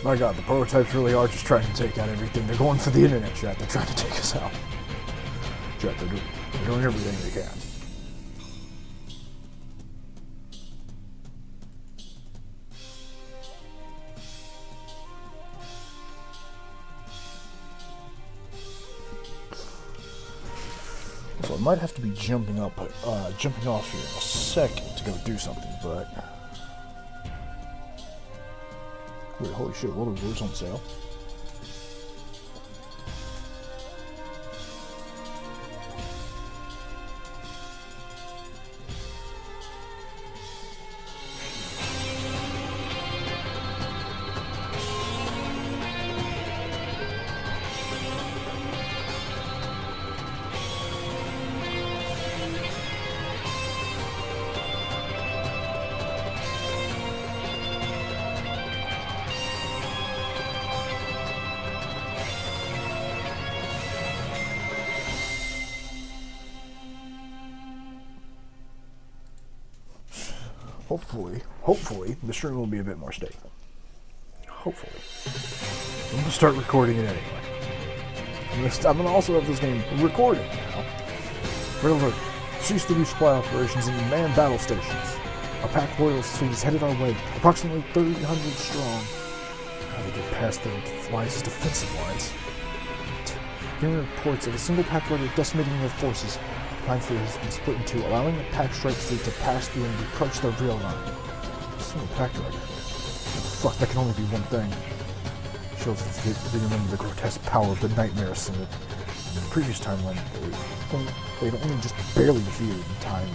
My god, the prototypes really are just trying to take out everything. They're going for the internet, chat. They're trying to take us out. Chat, they're doing everything they can. So I might have to be jumping off here in a second to go do something, but... Wait, holy shit, World of War's on sale? Hopefully, the stream will be a bit more stable. Hopefully. I'm going to start recording it anyway. I'm going to also have this game recorded now. Red alert. Cease the resupply operations in manned battle stations. Our pack loyalist fleet is headed our way, approximately 300 strong. How they get past their defensive lines. Hearing reports of a single pack rider decimating their forces, the line fleet has been split in two, allowing the pack strike fleet to pass through and approach their real line. Single pack rider. Fuck, that can only be one thing. Shows that they remember the grotesque power of the Nightmare Synod. In the previous timeline, they'd only just barely defeated in time.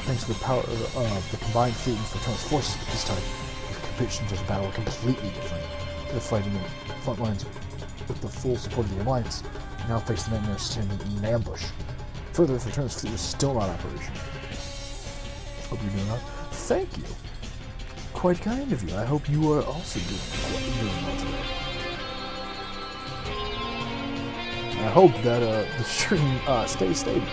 Thanks to the power of the combined fleet and Fraternal's forces, but this time, the conditions of the battle are completely different. They're fighting in the front lines with the full support of the Alliance, and now face the Nightmare Synod in an ambush. Further, Fraternal's fleet is still not operational. Hope you're doing well. Thank you. Quite kind of you. I hope you are also doing well today. I hope that the stream stays stable.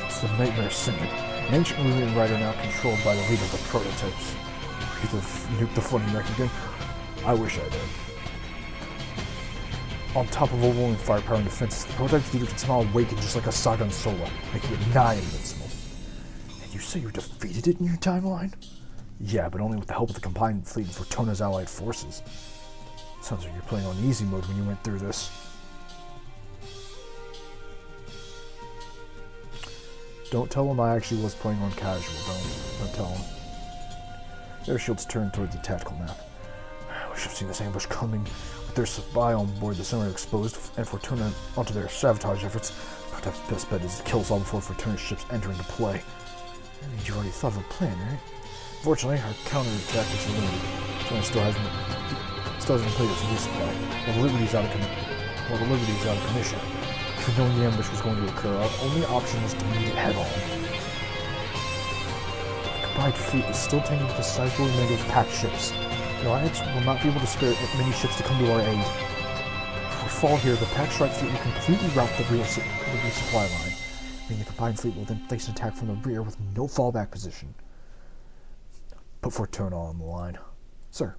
It's the Nightmare Synod, an ancient Ruin rider now controlled by the leader of the prototypes. Either nuke the floating wreck again. I wish I did. On top of overwhelming firepower and defenses, the prototype's leader can somehow awaken just like a Sagan Sola, making it nigh invincible. And you say you defeated it in your timeline? Yeah, but only with the help of the combined fleet and Fortuna's allied forces. Sounds like you're playing on easy mode when you went through this. Don't tell him I actually was playing on casual. Don't tell him. Their shields turned towards the tactical map. I wish I've seen this ambush coming. With their spy on board, the Sunrider exposed, and Fortuna onto their sabotage efforts. Protect's best bet is to kill us all before Fortuna's ships enter into play. I mean, you already thought of a plan, right? Fortunately, our counter-tactics are limited. Fortuna still hasn't played its resupply, while the Liberty is out of commission. Even knowing the ambush was going to occur, our only option was to meet it head-on. The combined fleet is still tanking with a sizable amount of pack ships. The Alliance will not be able to spare many ships to come to our aid. If we fall here, the pack strike fleet will completely rout the resupply line, meaning the combined fleet will then face an attack from the rear with no fallback position. Put Fortuna on the line. Sir.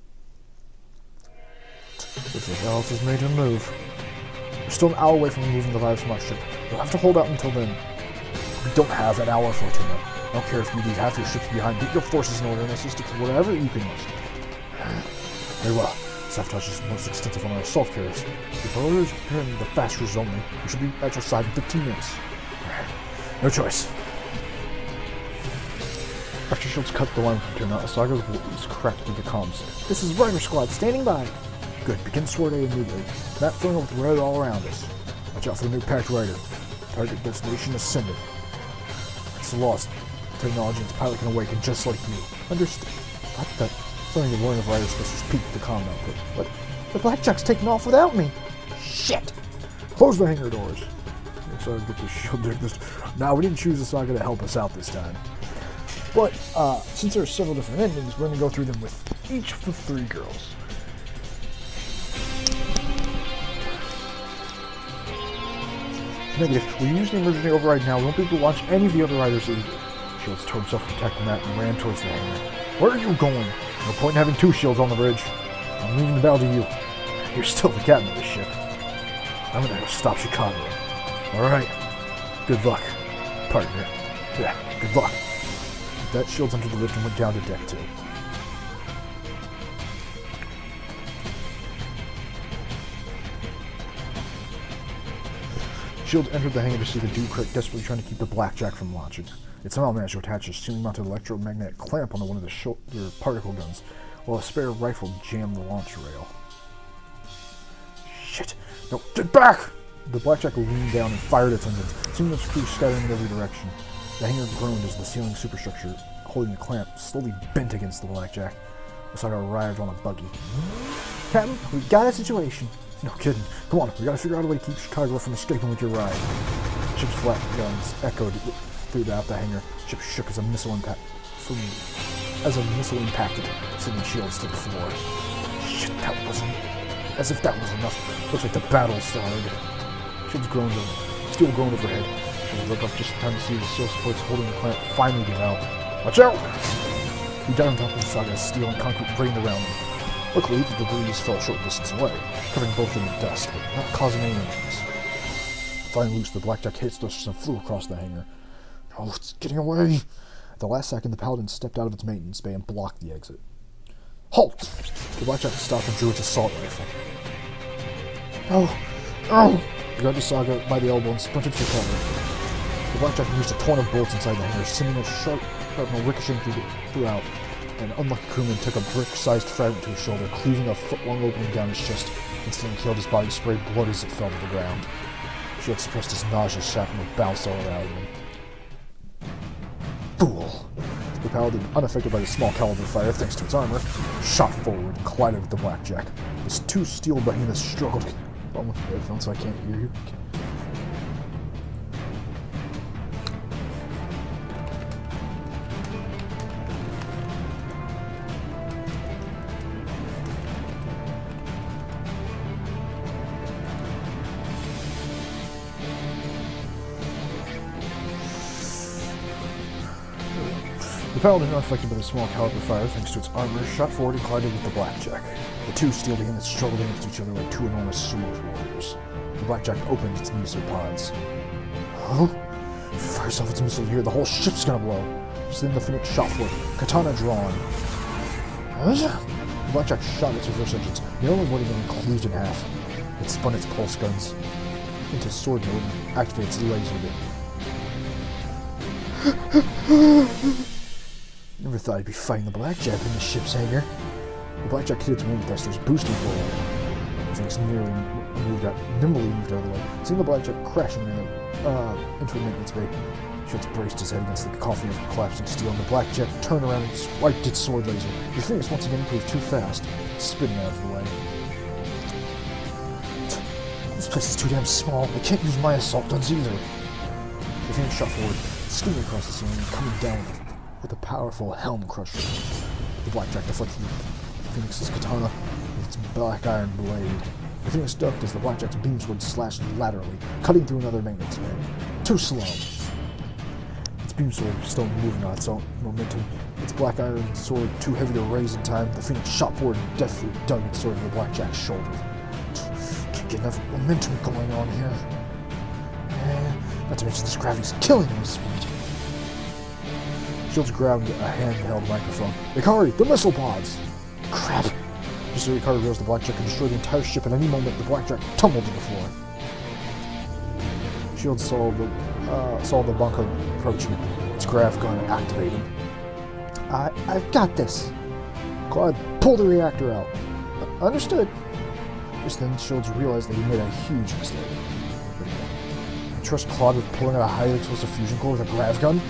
Looks like Alice has made her move. We're still an hour away from removing the virus from our ship. You'll have to hold out until then. We don't have an hour, Fortuna. I don't care if you leave half your ships behind. Get your forces in order and assist us with whatever you can use. Very well. Sabotage is most extensive on our assault carriers. If our orders are in the fast cruisers only, we should be at your side in 15 minutes. No choice. After shields cut the line from Fortuna, a saga is cracked through the comms. This is Rider Squad, standing by. Good, begin sword A immediately. Map filling with red all around us. Watch out for the new packed rider. Target destination ascended. It's lost. Technology and its pilot can awaken just like you. Understood. What the? Something the warning of rider specialists peaked the comm output. What? The blackjack's taking off without me. Shit! Close the hangar doors. So I get this shield there. Now we didn't choose a saga to help us out this time. But since there are several different endings, we're gonna go through them with each of the three girls. Negative. We use the emergency override now. We won't be able to launch any of the other riders either. Shields tore himself from protecting that and ran towards the hangar. Where are you going? No point in having two shields on the bridge. I'm leaving the battle to you. You're still the captain of this ship. I'm gonna go stop Chicago. Alright. Good luck, partner. Yeah, good luck. With that, Shields entered the lift and went down to deck 2. Shields entered the hangar to see the Duke desperately trying to keep the Blackjack from launching. It somehow managed to attach a ceiling-mounted electromagnetic clamp onto one of the shoulder particle guns, while a spare rifle jammed the launch rail. Shit! No, get back! The Blackjack leaned down and fired its engines, seeing its crew scattering in every direction. The hangar groaned as the ceiling superstructure, holding the clamp, slowly bent against the Blackjack. The saga arrived on a buggy. Captain, we got a situation. No kidding. Come on, we gotta figure out a way to keep Chicago from escaping with your ride. Ship's flat guns echoed throughout the hangar. Ship shook as a missile impacted, sending Shields to the floor. Shit, that wasn't... As if that was enough. Looks like the battle started. Shields groaned over. Steel groaned overhead. Shields looked up just in time to see the steel supports holding the clamp finally give out. Watch out! He dived on top of the saga as steel and concrete rained around him. Luckily, the debris fell a short distance away, covering both of them in dust, but not causing any injuries. Finally loose, the Blackjack hit thrusters and flew across the hangar. Oh, it's getting away! At the last second, the Paladin stepped out of its maintenance bay and blocked the exit. Halt! The Blackjack stopped and drew its assault rifle. Oh! Oh! He grabbed the saga by the elbow and sprinted for cover. The Blackjack used a torrent of bullets inside the hangar, sending a shrapnel ricocheting throughout. An unlucky crewman took a brick-sized fragment to his shoulder, cleaving a foot-long opening down his chest. Instantly killed, his body sprayed blood as it fell to the ground. Shield suppressed his nausea, shrapnel bounced all around him. Fool! The Paladin, unaffected by the small caliber fire thanks to its armor, shot forward and collided with the Blackjack. His two steel behemoths struggled. I'm with the headphones so I can't hear you. Okay. The Paladin, unaffected by the small caliber fire thanks to its armor, shot forward and collided with the Blackjack. The two steel behemoths struggled against each other like two enormous sumo warriors. The Blackjack opened its missile pods. Oh? If it fires off its missile here, the whole ship's gonna blow. Just then the Phoenix shot forward, katana drawn. The Blackjack shot its reverse engines, the only one being cleaved in half. It spun its pulse guns into sword mode and activated its laser beam. Never thought I'd be fighting the Blackjack in the ship's hangar. The Blackjack hit its wing thrusters, boosting forward. The Phoenix nimbly moved out of the way, seeing the Blackjack crashing into a maintenance bay. Shields braced his head against the cacophony of collapsing steel, and the Blackjack turned around and swiped its sword laser. The Phoenix once again proved too fast, spinning out of the way. This place is too damn small. I can't use my assault guns either. The Phoenix shot forward, skimming across the ceiling and coming down with a powerful helm crusher. The Blackjack deflected the Phoenix's katana with its black iron blade. The Phoenix ducked as the Blackjack's beam sword slashed laterally, cutting through another maintenance bay. Too slow. Its beam sword still moving on its own momentum. Its black iron sword too heavy to raise in time. The Phoenix shot forward and deftly dug its sword into the Blackjack's shoulder. Can't get enough momentum going on here. Not to mention this gravity's killing my speed. Shields grabbed a handheld microphone. Ikari, the missile pods! Crap! Just as Ikari realized the Blackjack could destroy the entire ship at any moment, the Blackjack tumbled to the floor. Shields saw the bunker approaching, its grav gun activating. I've got this. Claude, pull the reactor out. Understood. Just then, Shields realized that he made a huge mistake. Trust Claude with pulling out a highly explosive fusion core with a grav gun?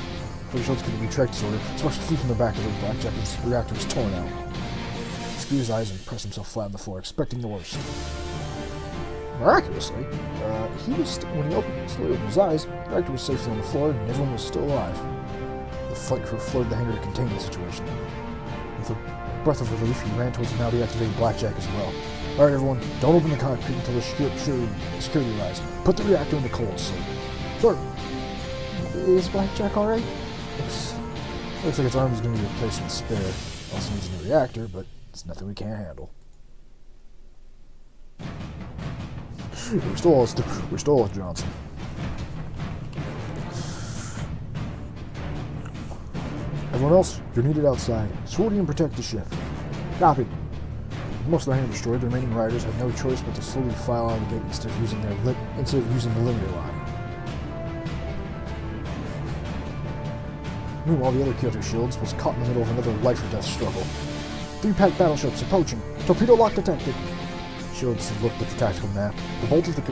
Before Shields could retract his order, Sparks flew from the back of the Blackjack and his reactor was torn out. He screwed his eyes and pressed himself flat on the floor, expecting the worst. Miraculously, when he slowly opened his eyes, the reactor was safely on the floor and everyone was still alive. The flight crew flooded the hangar to contain the situation. With a breath of relief, he ran towards the now deactivated blackjack as well. Alright everyone, don't open the cockpit until the security arrives. Put the reactor into cold sleep. Sir, is blackjack alright? Looks like its arm is going to be replaced with spare. Also needs a new reactor, but it's nothing we can't handle. We're still all Johnson. Everyone else, you're needed outside. Sortie and protect the ship. Copy. With most of the hand destroyed, the remaining riders had no choice but to slowly file out of the gate instead of using the linear line. Meanwhile, the other Kyoto shields was caught in the middle of another life-or-death struggle. 3 packed battleships approaching. Torpedo lock detected. Shields looked at the tactical map. The bulk of the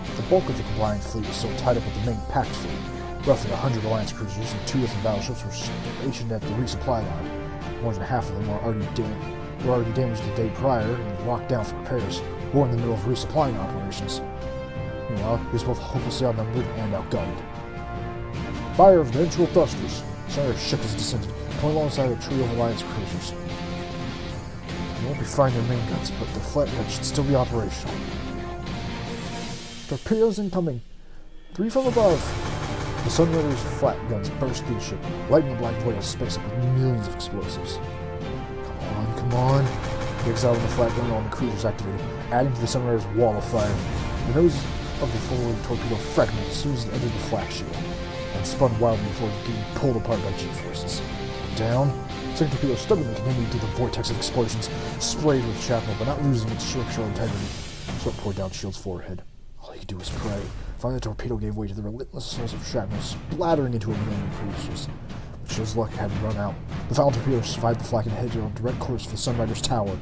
compliant fleet was still tied up with the main packed fleet. Roughly 100 Alliance cruisers and 2 different battleships were stationed at the resupply line. More than half of them were already damaged the day prior and locked down for repairs, or in the middle of resupplying operations. Meanwhile, he was both hopelessly outnumbered and outgunned. Fire of ventral thrusters. Sunrider shook as it descended, coming alongside a trio of Alliance cruisers. You won't be firing their main guns, but their flatguns should still be operational. Torpedoes incoming! 3 from above! The Sunrider's flat guns burst through the ship, lighting the black void of space up with millions of explosives. Come on. The exile of the flat gun on the cruisers activated, adding to the Sunrider's wall of fire. The nose of the forward torpedo fragmented as soon as it entered the flak shield, and spun wildly before getting pulled apart by G-forces. Down, second torpedo stubbornly continued through the vortex of explosions, sprayed with shrapnel, but not losing its structural integrity. Sweat poured down Shield's forehead. All he could do was pray. Finally, the torpedo gave way to the relentless assaults of shrapnel, splattering into a million cruisers. But Shield's luck had run out. The final torpedo survived the flak and headed on direct course for the Sunrider's tower.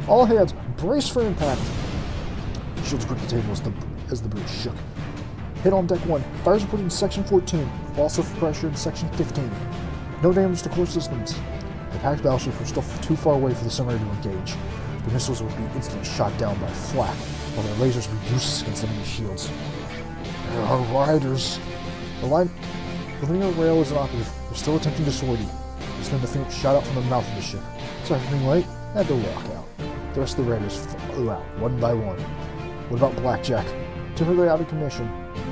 All hands, brace for impact! Shields gripped the table as the bridge shook. Hit on deck 1. Fires reported in section 14. Loss of pressure in section 15. No damage to core systems. The packed battleships were still too far away for the Sunrider to engage. The missiles would be instantly shot down by flak, while their lasers would be useless against enemy shields. There are riders. The linear rail is inoperative. They're still attempting to sortie. Just then the Phoenix shot out from the mouth of the ship. Sorry for being late. Had to walk out. The rest of the riders flew out, one by one. What about Blackjack? Temporarily out of commission.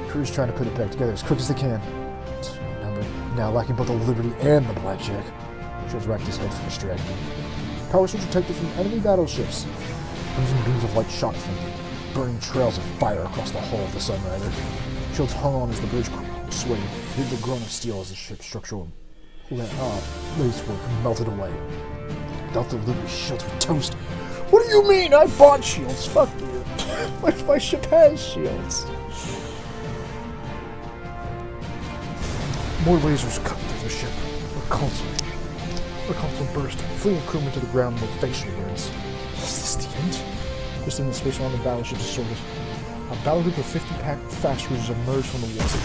Crew's trying to put it back together as quick as they can. Now lacking both the Liberty and the Blackjack. Shields racked his head for distraction. Power switch detected from enemy battleships. Crimson beams of light shot from them, burning trails of fire across the hull of the Sunrider. Shields hung on as the bridge swayed, heard the groan of steel as the ship's structural lacework melted away. Without the Liberty, shields were toast. What do you mean? I bought shields. Fuck you. My ship has shields. More lasers cut through the ship. A console burst, fleeing crewmen to the ground with facial burns. Is this the end? Just in the space around the battleship sorted. A battle group of 50 packed fast cruisers emerged from the water.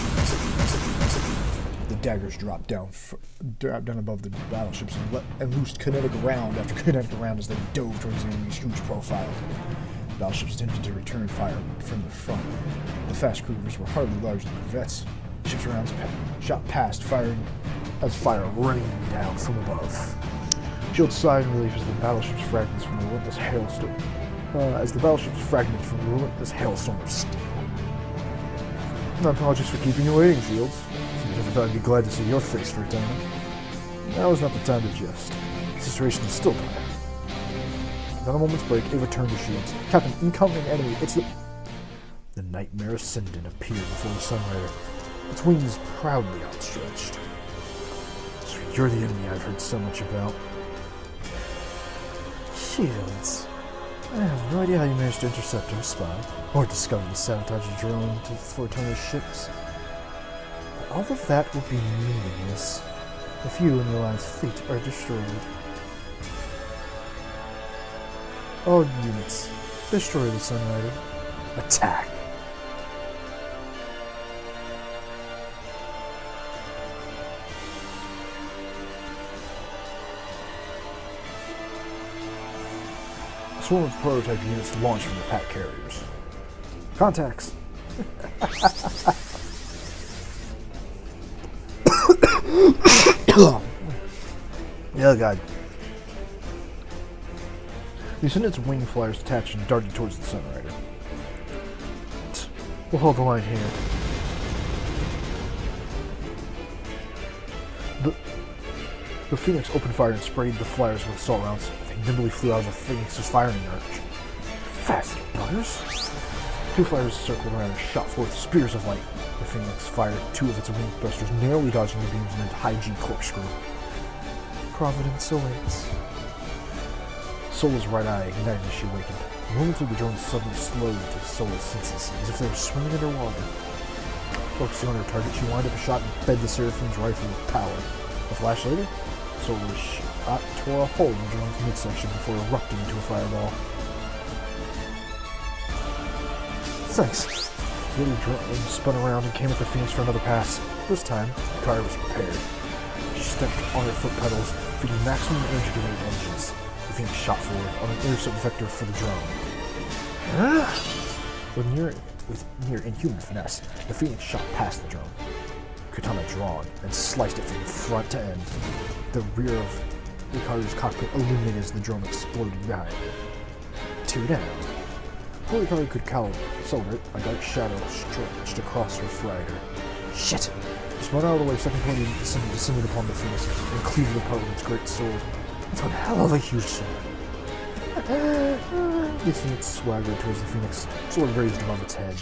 The daggers dropped down above the battleships and loosed kinetic round after kinetic round as they dove towards the enemy's huge profile. The battleships attempted to return fire from the front. The fast cruisers were hardly larger than corvettes. Ships' rounds shot past, firing as fire rained down from above. Shield sighed in relief as the battleships fragments from the relentless hailstorm. Of steel. My apologies for keeping you waiting, Shields. I never thought I'd be glad to see your face for a time. Now is not the time to jest. The situation is still dire. Without a moment's break, Ava turned to Shields. Captain, incoming enemy. It's the... The nightmare ascendant appeared before the Sunrider, its wings proudly outstretched. So you're the enemy I've heard so much about. Shields. I have no idea how you managed to intercept our spy, or discover the sabotage drone to Fortuna's ships. But all of that will be meaningless if you and the Alliance fleet are destroyed. All units, destroy the Sunrider. Attack! A swarm of prototype units launched from the pack carriers. Contacts! Oh god. The Ascendant's wing flyers detached and darted towards the Sunrider. We'll hold the line here. The Phoenix opened fire and sprayed the flyers with assault rounds. They nimbly flew out of the Phoenix's firing arch. Fast buggers! 2 flyers circled around and shot forth spears of light. The Phoenix fired 2 of its wing thrusters, narrowly dodging the beams in a high-G corkscrew. Providence awaits. Sola's right eye ignited as she awakened. The movements of the drone suddenly slowed to Sola's senses, as if they were swimming underwater. Focusing on her target, she lined up a shot and fed the Seraphim's rifle with power. A flash later, Sola's shot tore a hole in the drone's midsection before erupting into a fireball. Thanks. The little drone spun around and came at the Phoenix for another pass. This time, the car was prepared. She stepped on her foot pedals, feeding maximum energy to her engines. The Phoenix shot forward on an intercept vector for the drone. With near inhuman finesse, the Phoenix shot past the drone. Katana drawn and sliced it from front to end. The rear of Ricardo's cockpit illuminated as the drone exploded behind it. 2 down. Before Ricardo could accelerate, a dark shadow stretched across her flagger. Shit! He spun out of the way, second point descended upon the Phoenix and cleaved it apart with its great sword. It's one hell of a huge sword. The Phoenix swaggered towards the Phoenix, sword raised above its head.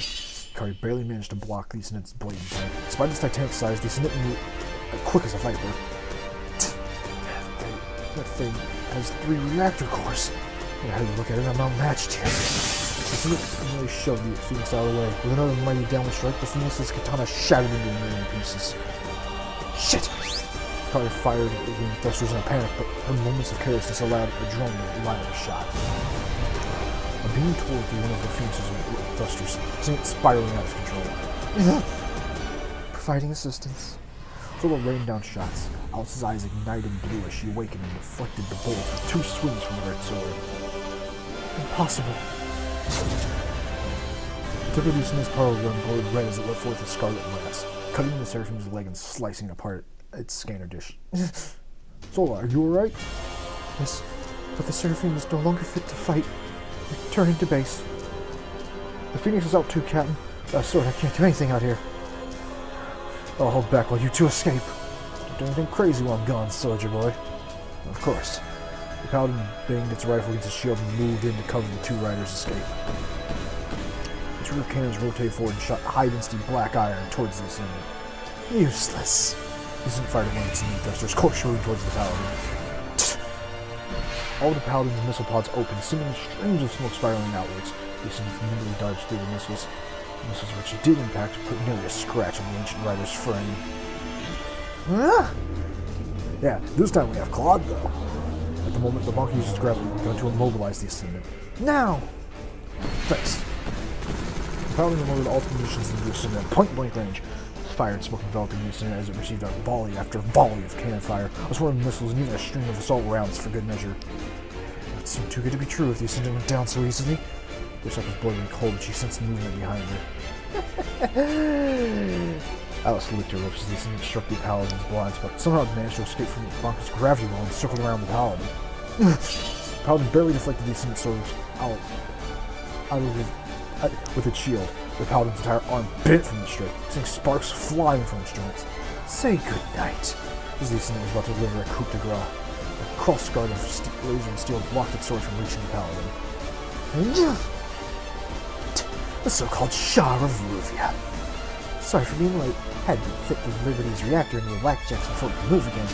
Ricardo barely managed to block the Ascendant's blade point. Despite its titanic size, the Ascendant moved quick as a viper. That thing has 3 reactor cores. I had to look at it, I'm outmatched here. The Phoenix nearly shoved the Phoenix out of the way. With another mighty downward strike, the Phoenix's katana shattered into a million pieces. Shit! Ricardo fired the wing thrusters in a panic, but her moments of carelessness allowed a drone to line up a shot. A beam tore through one of the Phoenix's thrusters, sending it spiraling out of control. Providing assistance. Sola rained down shots. Alice's eyes ignited blue as she awakened and deflected the bullets with 2 swings from the great sword. Impossible. The tip of the Ascendant's power gun glowed red as it let forth a scarlet lance, cutting the Seraphim's leg and slicing apart its scanner dish. Sola, are you alright? Yes, but the Seraphim is no longer fit to fight. Returning to base. The Phoenix is out too, Captain. Sorry, I can't do anything out here. I'll hold back while you 2 escape. Don't do anything crazy while I'm gone, soldier boy. Of course. The Paladin banged its rifle against his shield and moved in to cover the 2 riders' escape. The 2 rear cannons rotated forward and shot high-density black iron towards the Ascendant. Useless. The Ascendant fired one of its new thrusters, corkscrewing towards the Paladin. All the Paladin's missile pods opened, sending streams of smoke spiraling outwards. The Ascendant nimbly dodged through the missiles. The missiles which did impact put nearly a scratch on the ancient rider's frame. Yeah, this time we have Claude, though. At the moment, the monk uses his grappling gun to immobilize the Ascendant. Now! Thanks. The Paladin loaded all munitions into the Ascendant at point-blank range. Fired smoke enveloping the Ascendant as it received a volley after volley of cannon fire, a swarm of missiles, and even a string of assault rounds for good measure. It seemed too good to be true if the Ascendant went down so easily. Berserk was bloody and cold, but she sensed movement behind her. Alice licked her lips as the Ascendant struck the Paladin's blind spot. Somehow it managed to escape from the Bonker's gravity well and circled around the Paladin. The Paladin barely deflected the Ascendant's sword out with its shield. The Paladin's entire arm bent from the strike, sending sparks flying from its joints. Say goodnight. As the Ascendant was about to deliver a coup de grace, a cross-guard of laser and steel blocked its sword from reaching the Paladin. The so-called Shah of Ruvia. Sorry for being late. Had to fit the Liberty's reactor into the blackjacks before it could move again.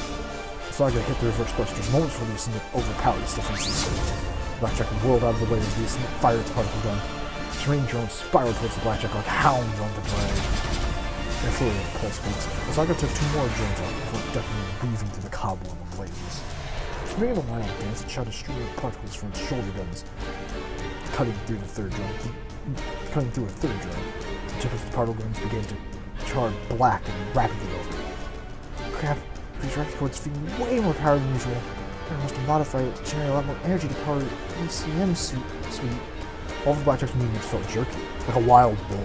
The Saga hit the reverse thrusters moments before the Ascendant overpowered its defenses. The blackjack whirled out of the way as the Ascendant fired its particle gun. Its rain drones spiraled towards the blackjack like hounds on the prey. In a flurry of pulse beats, the Saga took 2 more drones out before ducking and weaving through the cobweb of blades. Swinging a wild dance, it shot a stream of particles from its shoulder guns, cutting through a third drone. The tip of the particle guns began to char black and rapidly over. Crap, these reactor cores feed way more power than usual. I must modify it to generate a lot more energy to power the ACM suite. All of the blackjack's movements felt jerky, like a wild bull.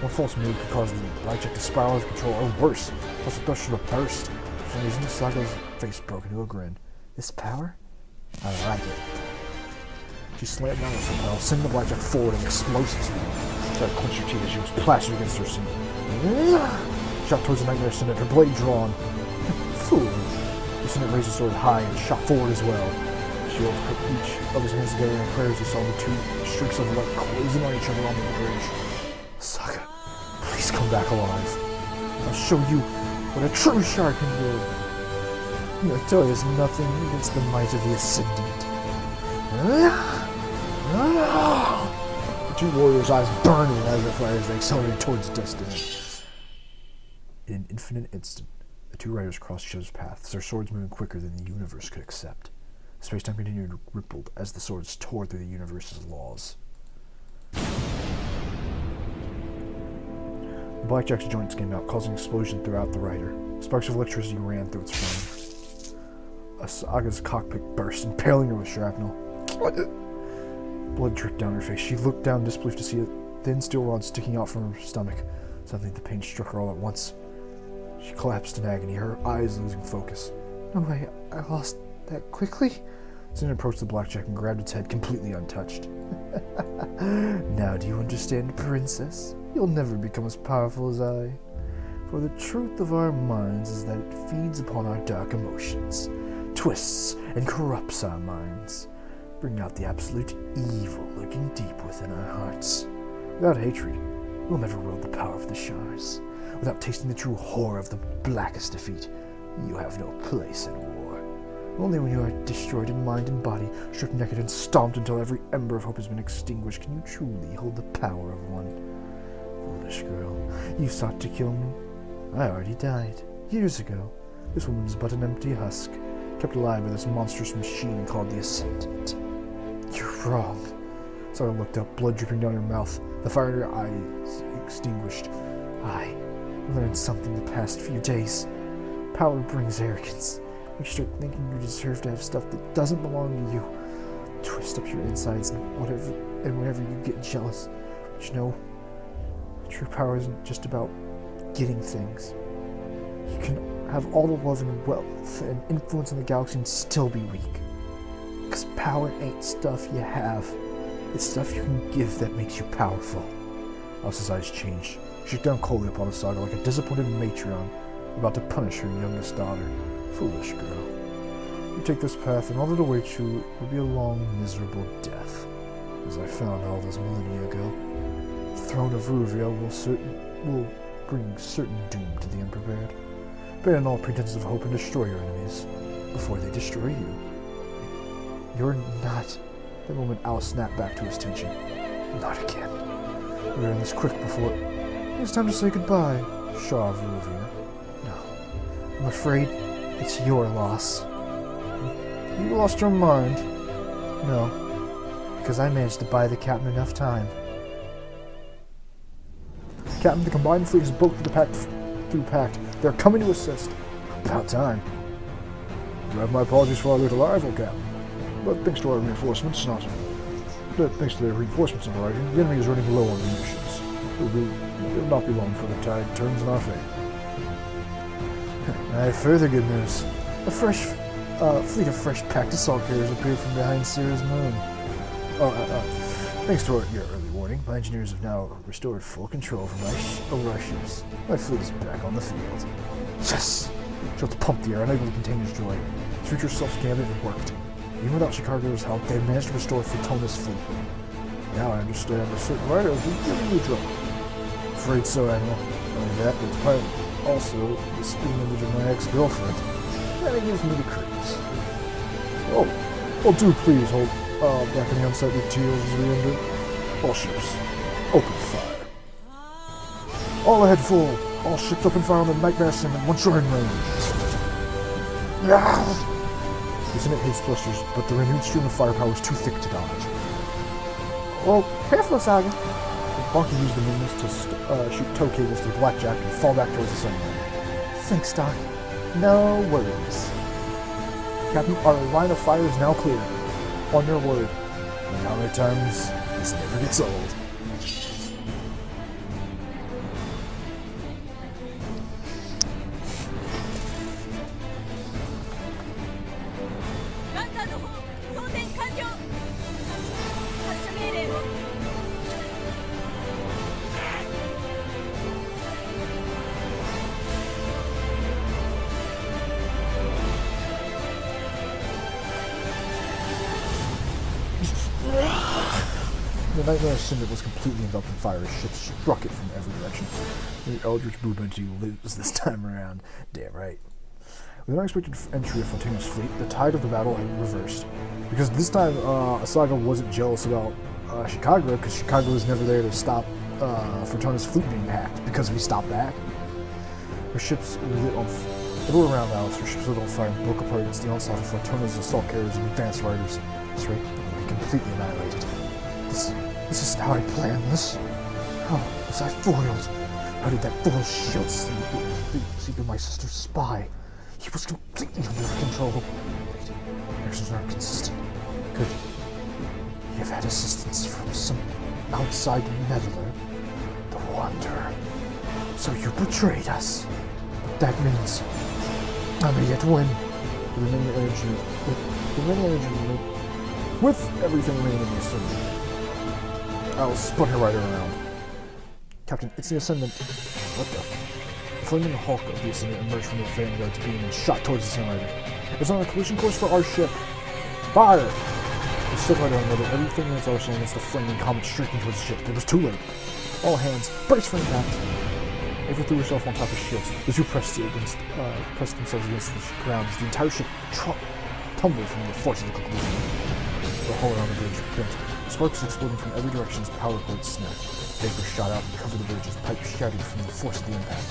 One false move could cause the blackjack to spiral out of control, or worse, cause the thruster to burst. For some reason, the Saga's face broke into a grin. This power? I like it. She slammed down her pedal, sending the blackjack forward at explosive speed. She tried to clench her teeth as she was plastered against her seat. Shot towards the nightmare Synod, her blade drawn. Fool! The Synod raised his sword high and shot forward as well. She held each of his hands together in prayer as he saw the two streaks of light closing on each other on the bridge. Saga, please come back alive. I'll show you what a true shard can do. Your toy is nothing against the might of the Ascendant. The two warriors' eyes burning as their fires they accelerated towards destiny. In an infinite instant, the two riders crossed each other's paths, their swords moving quicker than the universe could accept. Space-time continued to ripple as the swords tore through the universe's laws. The blackjack's joints came out, causing an explosion throughout the rider. Sparks of electricity ran through its frame. Asaga's cockpit burst, impaling her with shrapnel. Blood dripped down her face. She looked down in disbelief to see a thin steel rod sticking out from her stomach. Suddenly, the pain struck her all at once. She collapsed in agony, her eyes losing focus. No way, I lost that quickly? Sin approached the blackjack and grabbed its head, completely untouched. Now do you understand, princess? You'll never become as powerful as I. For the truth of our minds is that it feeds upon our dark emotions, twists and corrupts our minds, bringing out the absolute evil lurking deep within our hearts. Without hatred, we'll never wield the power of the shards. Without tasting the true horror of the blackest defeat, you have no place in war. Only when you are destroyed in mind and body, stripped naked and stomped until every ember of hope has been extinguished, can you truly hold the power of one. Foolish girl, you sought to kill me. I already died, years ago. This woman is but an empty husk, kept alive by this monstrous machine called the Ascendant. You're wrong. Sarah looked up, blood dripping down her mouth, the fire in her eyes extinguished. I learned something the past few days. Power brings arrogance. You start thinking you deserve to have stuff that doesn't belong to you. Twist up your insides and whenever you get jealous. But you know, true power isn't just about getting things. You can have all the love and wealth and influence in the galaxy and still be weak. Because power ain't stuff you have. It's stuff you can give that makes you powerful. Alice's eyes changed. She looked down coldly upon Asaga like a disappointed matron about to punish her youngest daughter. Foolish girl. You take this path, and all that awaits you will be a long, miserable death. As I found all those millennia ago, the throne of Ruvia will bring certain doom to the unprepared. Ban all pretenses of hope and destroy your enemies before they destroy you. You're not. The moment Alice snapped back to his tension. Not again. We were in this quick before. It's time to say goodbye, Shaw of Ruvia. No. I'm afraid it's your loss. You lost your mind? No. Because I managed to buy the captain enough time. Captain, the combined fleet has booked through Pact. They're coming to assist. About time. You have my apologies for our late arrival, Captain. But thanks to our reinforcements, thanks to the reinforcements arriving, the enemy is running low on munitions. It will not be long before the tide turns in our favor. I have further good news. A fresh fleet of fresh packed assault carriers appeared from behind Sierra's moon. Thanks to your early warning, my engineers have now restored full control over our ships. My fleet is back on the field. Yes! Schultz pumped the air, unable to contain his joy. His future self-gambit had worked. Even without Chicago's help, they had managed to restore Photona's fleet. Now I understand a certain writer will be giving you trouble. Afraid so, Admiral. Only that, but it's probably also the spin image of my ex-girlfriend. And it gives me the creeps. Oh, do please hold back on the unsightly teals as we enter. All ships, open fire. All ahead full. All ships open fire on the Nightmare Synod once you're in range. The Synod hates thrusters, but the renewed stream of firepower is too thick to dodge. Well, careful, Saga. The Bonky used the movements to shoot tow cables to the blackjack and fall back towards the Sunrider. Thanks, Doc. No worries. Captain, our line of fire is now clear. On your word. And how many times this never gets old. The Nightmare Ascendant was completely enveloped in fire as ships struck it from every direction. The Eldritch movement you lose this time around. Damn right. With an unexpected entry of Fortuna's fleet, the tide of the battle had reversed. Because this time, Asaga wasn't jealous about Chicago, because Chicago was never there to stop Fortuna's fleet being hacked, because we stopped back. Her ships lit on everywhere around Alice, her ships lit on fire and broke apart against the onslaught of Fortuna's assault carriers and advanced riders. This rate, they were completely annihilated. This is how I planned this. How was I foiled? How did that fool Shield see through my sister's spy? He was completely under control. Actions are consistent. Could he have had assistance from some outside meddler? The Wanderer. So you betrayed us. That means I may yet win. The remaining energy. With everything remaining in the Ascendant, I'll spun her rider around. Captain, it's the Ascendant. What the? The flaming hulk of the Ascendant emerged from the vanguard's beam and shot towards the Sunrider. It's on a collision course for our ship. Fire! The Sunrider unloaded everything in its arsenal against the flaming comet streaking towards the ship. It was too late. All hands, brace for impact. Ava threw herself on top of shields. The two pressed themselves against the ground as the entire ship tumbled from the force of the collision. The hull around the bridge bent. Sparks exploding from every direction as power cords snapped. Vapor shot out and covered the bridge as pipes shattered from the force of the impact.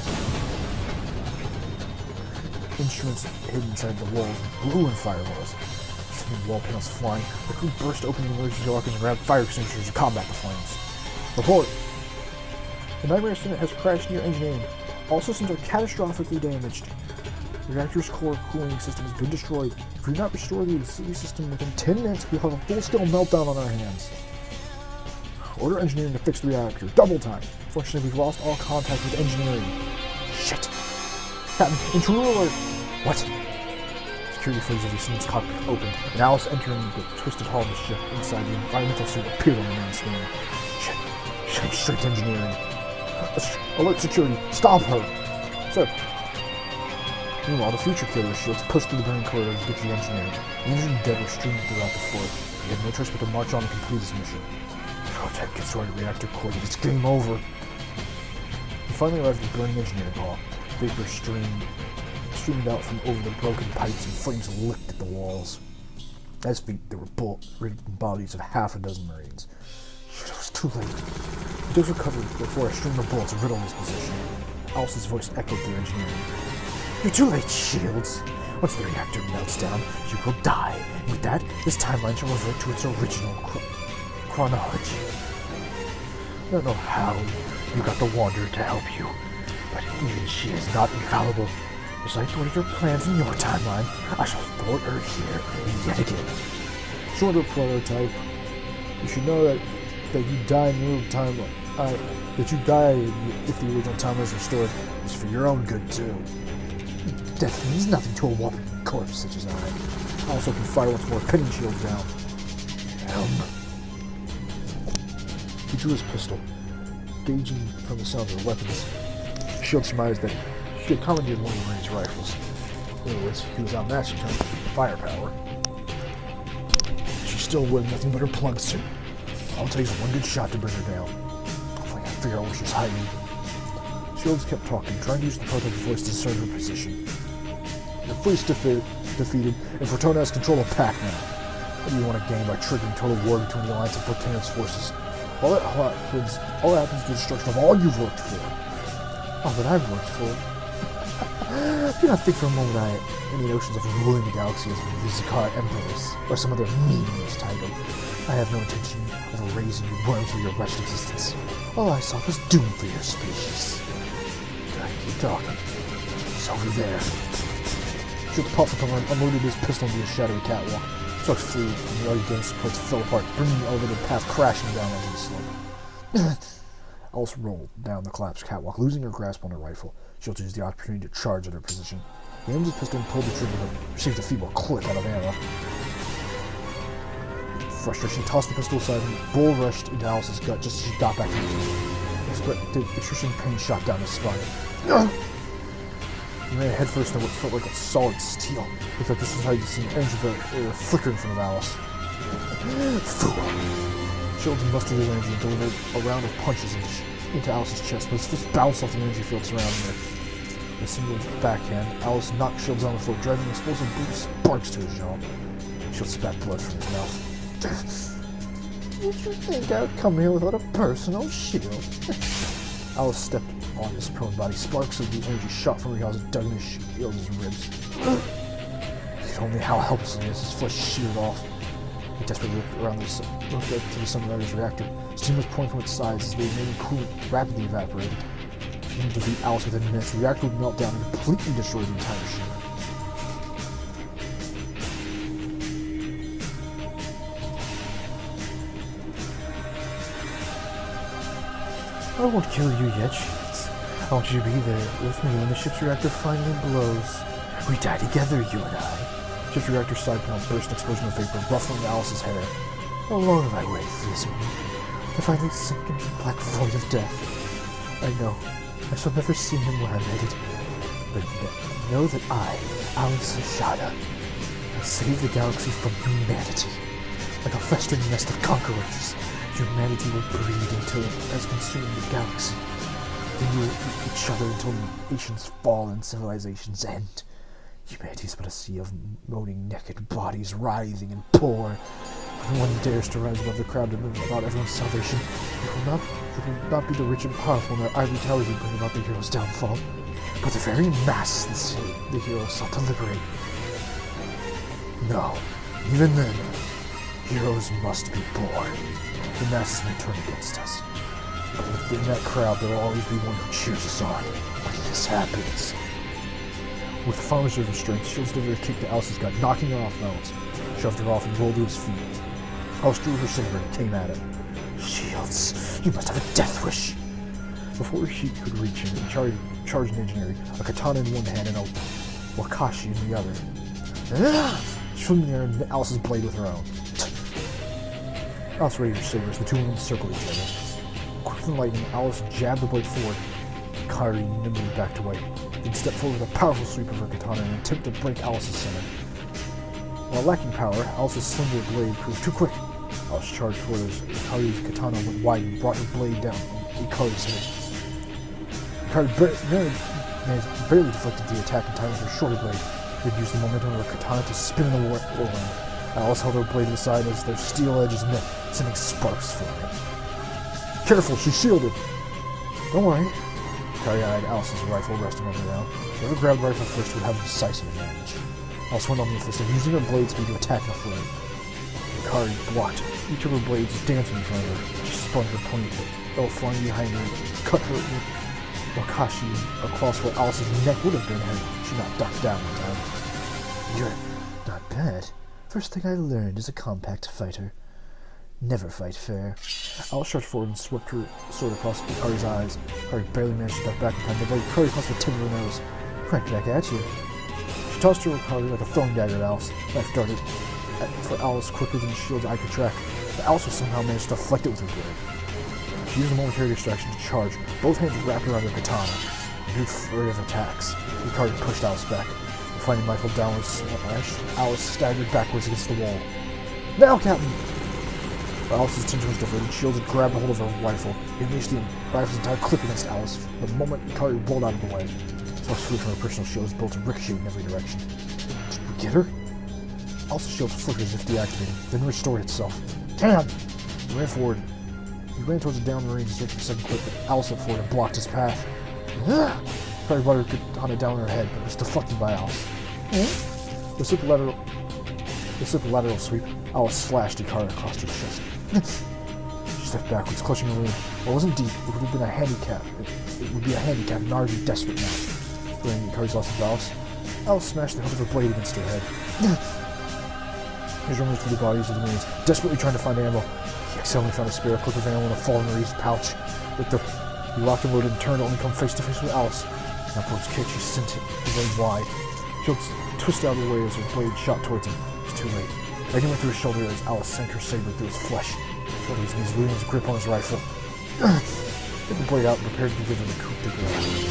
Instruments hidden inside the walls blew in fireballs. Sending wall panels flying, the crew burst open the emergency lockers and grabbed fire extinguishers to combat the flames. Report! The Nightmare Ascendant has crashed near engineering. All systems are catastrophically damaged. The reactor's core cooling system has been destroyed. If we do not restore the auxiliary system within 10 minutes, we'll have a full-scale meltdown on our hands. Order engineering to fix the reactor. Double time. Fortunately, we've lost all contact with engineering. Shit. Captain, intruder alert. What? Security footage of the Ascendant's cockpit opened, and Alice entering the twisted hull of the ship inside the environmental suit appeared on the main screen. Shit. Straight to engineering. Alert security. Stop her. Sir. Meanwhile, the future killer shields pushed through the burning corridor to get to the engineering. The injured dead were streaming throughout the fort. He had no choice but to march on and complete his mission. Protect gets toward the reactor core. It's game over. He finally arrived at the burning engineering hall. Vapor streamed out from over the broken pipes and flames licked at the walls. At his feet, there were bullet-ridden bodies of half a dozen Marines. It was too late. He just recovered before a stream of bullets riddled his position. Alice's voice echoed through engineering. You're too late, Shields. Once the reactor melts down, you will die. And with that, this timeline shall revert to its original chronology. I don't know how you got the Wanderer to help you, but even she is not infallible. Just like one of your plans in your timeline, I shall thwart her here yet again. Short of prototype, you should know that you die in your timeline. That you die if the original timeline is restored is for your own good too. Death means nothing to a walking corpse such as I. Also can fire once more, pinning shields down. He drew his pistol, gauging from the sound of the weapons. Shield surmised that he had commandeered one of the Marines' rifles. In other words, he was outmatched in terms of firepower. She still wore nothing but her plug suit. All it takes one good shot to bring her down. Hopefully I figure out where she's hiding. Shields kept talking, trying to use the prototype's voice to discern her position. The fleet's defeated, and Fortuna has control of Pac now. What do you want to gain by triggering total war between the Alliance and Fortuna's forces? All that happens is the destruction of all you've worked for. All that I've worked for. Do not think for a moment I had any notions of ruling the galaxy as Vizikar Empress, or some other meaningless title. I have no intention of erasing you worm through your wretched existence. All I sought was doom for your species. Gotta keep talking. It's over there. Shields popped up and unloaded his pistol into a shadowy catwalk. Sparks flew, and the already dense supports fell apart, bringing the elevated path crashing down onto the slope. Alice rolled down the collapsed catwalk, losing her grasp on her rifle. Shields used the opportunity to charge at her position. He aimed his pistol and pulled the trigger, but received a feeble click out of ammo. Frustration tossed the pistol aside and bull rushed into Alice's gut just as she got back to the expected excruciating pain shot down his spine. He ran headfirst into what felt like a solid steel. He thought this was how you'd see an engine flicker in front of Alice. Fool! Shields mustered his energy and delivered a round of punches into Alice's chest, but his fist bounced off the energy field surrounding her. With a single backhand, Alice knocked Shields on the floor, driving explosive blue sparks to his jaw. Shields spat blood from his mouth. Did you think I'd come here without a personal shield? Alice stepped on his prone body. Sparks of the energy shot from her jaws and dug in his Shields' ribs. He could only howl helplessly as his flesh sheared off. He desperately looked up to the Sunrider's reactor. Steam was pouring from its sides as the remaining coolant rapidly evaporated. If he didn't defeat Alice within minutes, the reactor would melt down and completely destroy the entire ship. I won't kill you yet, Shields. I want you to be there with me when the ship's reactor finally blows. We die together, you and I. Ship's reactor side panel burst an explosion of vapor, ruffling Alice's hair. How long have I waited for this moment? To finally sink into the black void of death. I know, I shall never see him where I'm headed. But know that I, Alice Shada, will save the galaxy from humanity. Like a festering nest of conquerors, humanity will breed until it has consumed the galaxy. Then we will eat each other until nations fall and civilizations end. Humanity is but a sea of moaning naked bodies writhing and poor. When one dares to rise above the crowd to bring about everyone's salvation, it will not be the rich and powerful in their ivory towers who bring about the hero's downfall, but the very masses the heroes sought to liberate. No, even then, heroes must be born. The masses may turn against us, but within that crowd there will always be one who cheers us on when this happens. With the final reserve of strength, Shields delivered a kick to Alice's gut, knocking her off balance, shoved her off and rolled to his feet. Alice drew her saber and came at him. Shields, you must have a death wish! Before she could reach him, he charged an engineer, a katana in one hand and a wakashi in the other. She flew in the air and Alice's blade with her own. Alice raised her sabers, the two women circled each other. Quicker than lightning, Alice jabbed the blade forward. Kairi nimbly backed away, then stepped forward with a powerful sweep of her katana in an attempt to break Alice's center. While lacking power, Alice's slender blade proved too quick. Alice charged toward her. Kairi's katana went wide and brought her blade down on Ikari's head. Ikari barely deflected the attack in time with her shorter blade, then used the momentum of her katana to spin in the whirlwind. Alice held her blade to the side as their steel edges met, sending sparks flying. Careful, she's shielded! Don't worry. Ikari eyed Alice's rifle resting on the ground. Whoever grabbed the rifle first would have a decisive advantage. Alice went on the offensive, using her blade speed to attack the flame. Ikari blocked. Each of her blades dancing in front of her. She spun her ponytail, fell flying behind her, cut her with wakashi across where Alice's neck would have been had she not ducked down in time. You're not bad. First thing I learned as a compact fighter. Never fight fair. Alice stretched forward and swept her sword across Ikari's eyes. Ikari barely managed to duck back in time. The blade curved across the tip of her nose. Right back at you. She tossed her Ikari like a throwing dagger at Alice. Knife darted for Alice quicker than Shield's eye could track, but Alice was somehow managed to deflect it with her blade. She used a momentary distraction to charge. Both hands wrapped around her katana. A new flurry of attacks. Ikari pushed Alice back. The fighting rifle downward smash. Alice staggered backwards against the wall. Now, Captain! Alice's attention was diverted. Shields had grabbed a hold of her rifle. It unleashed the rifle's entire clip against Alice. The moment Ikari rolled out of the way, sparks flew from her personal shields, built a ricochet in every direction. Did we get her? Alice's shield flickered as if deactivating, then restored itself. Damn! He ran forward. He ran towards the downrange search for the second clip, but Alice stepped forward and blocked his path. Ikari brought her katana down on her head, but was deflected by Alice. With a lateral sweep, Alice slashed Ikari across her chest. She stepped backwards, clutching her wound. While it wasn't deep, it would have been a handicap. It would be a handicap, an already desperate match. During Ikari's loss of Alice, Alice smashed the hilt of her blade against her head. He was running through the bodies of the Marines, desperately trying to find ammo. He accidentally found a spare clip of ammo in a fallen Marine's pouch. He locked and loaded and turned to only come face to face with Alice. An upwards kick, she sent it very wide. Shields twisted out of the way as her blade shot towards him. It was too late. Egging went through his shoulder as Alice sank her saber through his flesh. He felt his knees losing his grip on his rifle. He took the blade out and prepared to give him a coup de grace.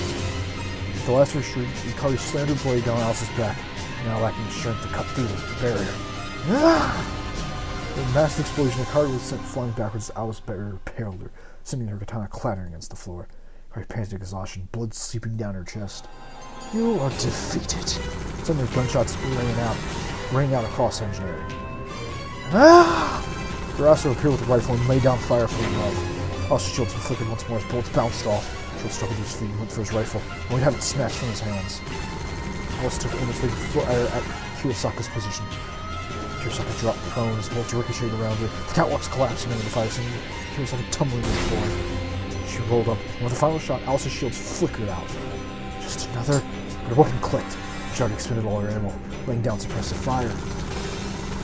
With the last of her shriek, Ikari slammed her blade down Alice's back, now lacking the strength to cut through the barrier. In a massive explosion, Hikari was sent flying backwards as Alice barrier impaled her, sending her katana clattering against the floor. Hikari panted in exhaustion, blood seeping down her chest. You are defeated. Suddenly, gunshots rang out across engineering. Ah! Garasso appeared with a rifle and laid down fire from above. Alice's shields were flickered once more as bullets bounced off. Shield struggled to his feet and went for his rifle, only to have it snatched from his hands. Alice took aim and fire at Kurosaka's position. Kurosaka dropped prone as bullets ricocheted around her. The catwalks collapsing under the fire, sending Kurosaka tumbling to the floor. She rolled up, and with a final shot, Alice's shields flickered out. Just another, but her weapon clicked. She already expended all her ammo, laying down suppressive fire.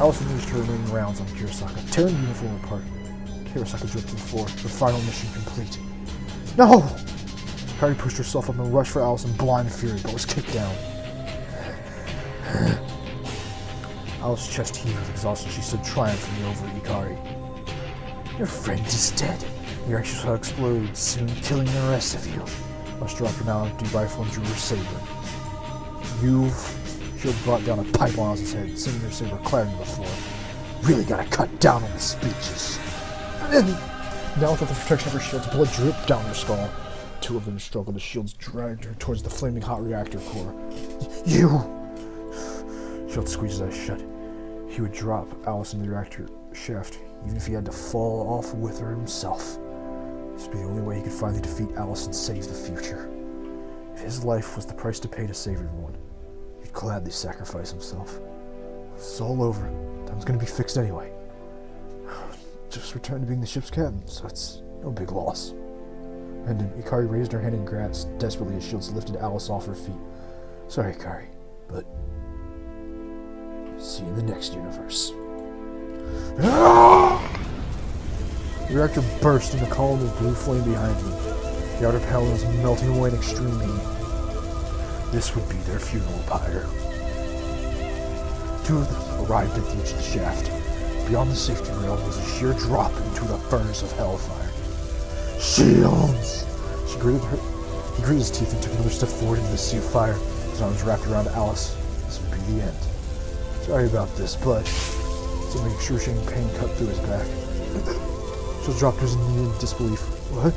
Alice unleashed her remaining rounds on Kurosaka, tearing the uniform apart. Kurosaka dropped to the floor, her final mission complete. No! Hikari pushed herself up and rushed for Alice in blind fury, but was kicked down. Alice's chest heaved with exhaustion. She stood triumphantly over Hikari. Your friend is dead. Your actions will explode, soon killing the rest of you. Alice dropped her now empty rifle and drew her saber. Shield brought down a pipe on Alice's head, sending her saber clattering to the floor. Really gotta cut down on the speeches. Now without the protection of her shields, blood dripped down her skull. Two of them struggled as shields dragged her towards the flaming hot reactor core. You! Shield squeezed his eyes shut. He would drop Alice in the reactor shaft, even if he had to fall off with her himself. This would be the only way he could finally defeat Alice and save the future. If his life was the price to pay to save everyone, he'd gladly sacrifice himself. It's all over. Time's gonna be fixed anyway. Just returned to being the ship's captain, so it's no big loss. And then Hikari raised her hand and grasped desperately as shields lifted Alice off her feet. Sorry, Hikari, but see you in the next universe. The reactor burst in a column of blue flame behind me. The outer panel was melting away in extreme heat. This would be their funeral pyre. Two of them arrived at the edge of the shaft. Beyond the safety rail was a sheer drop into the furnace of hellfire. Shields! He gritted his teeth and took another step forward into the sea of fire. His arms wrapped around Alice. This would be the end. Sorry about this, but something excruciating pain cut through his back. Shields dropped to his knee in disbelief. What?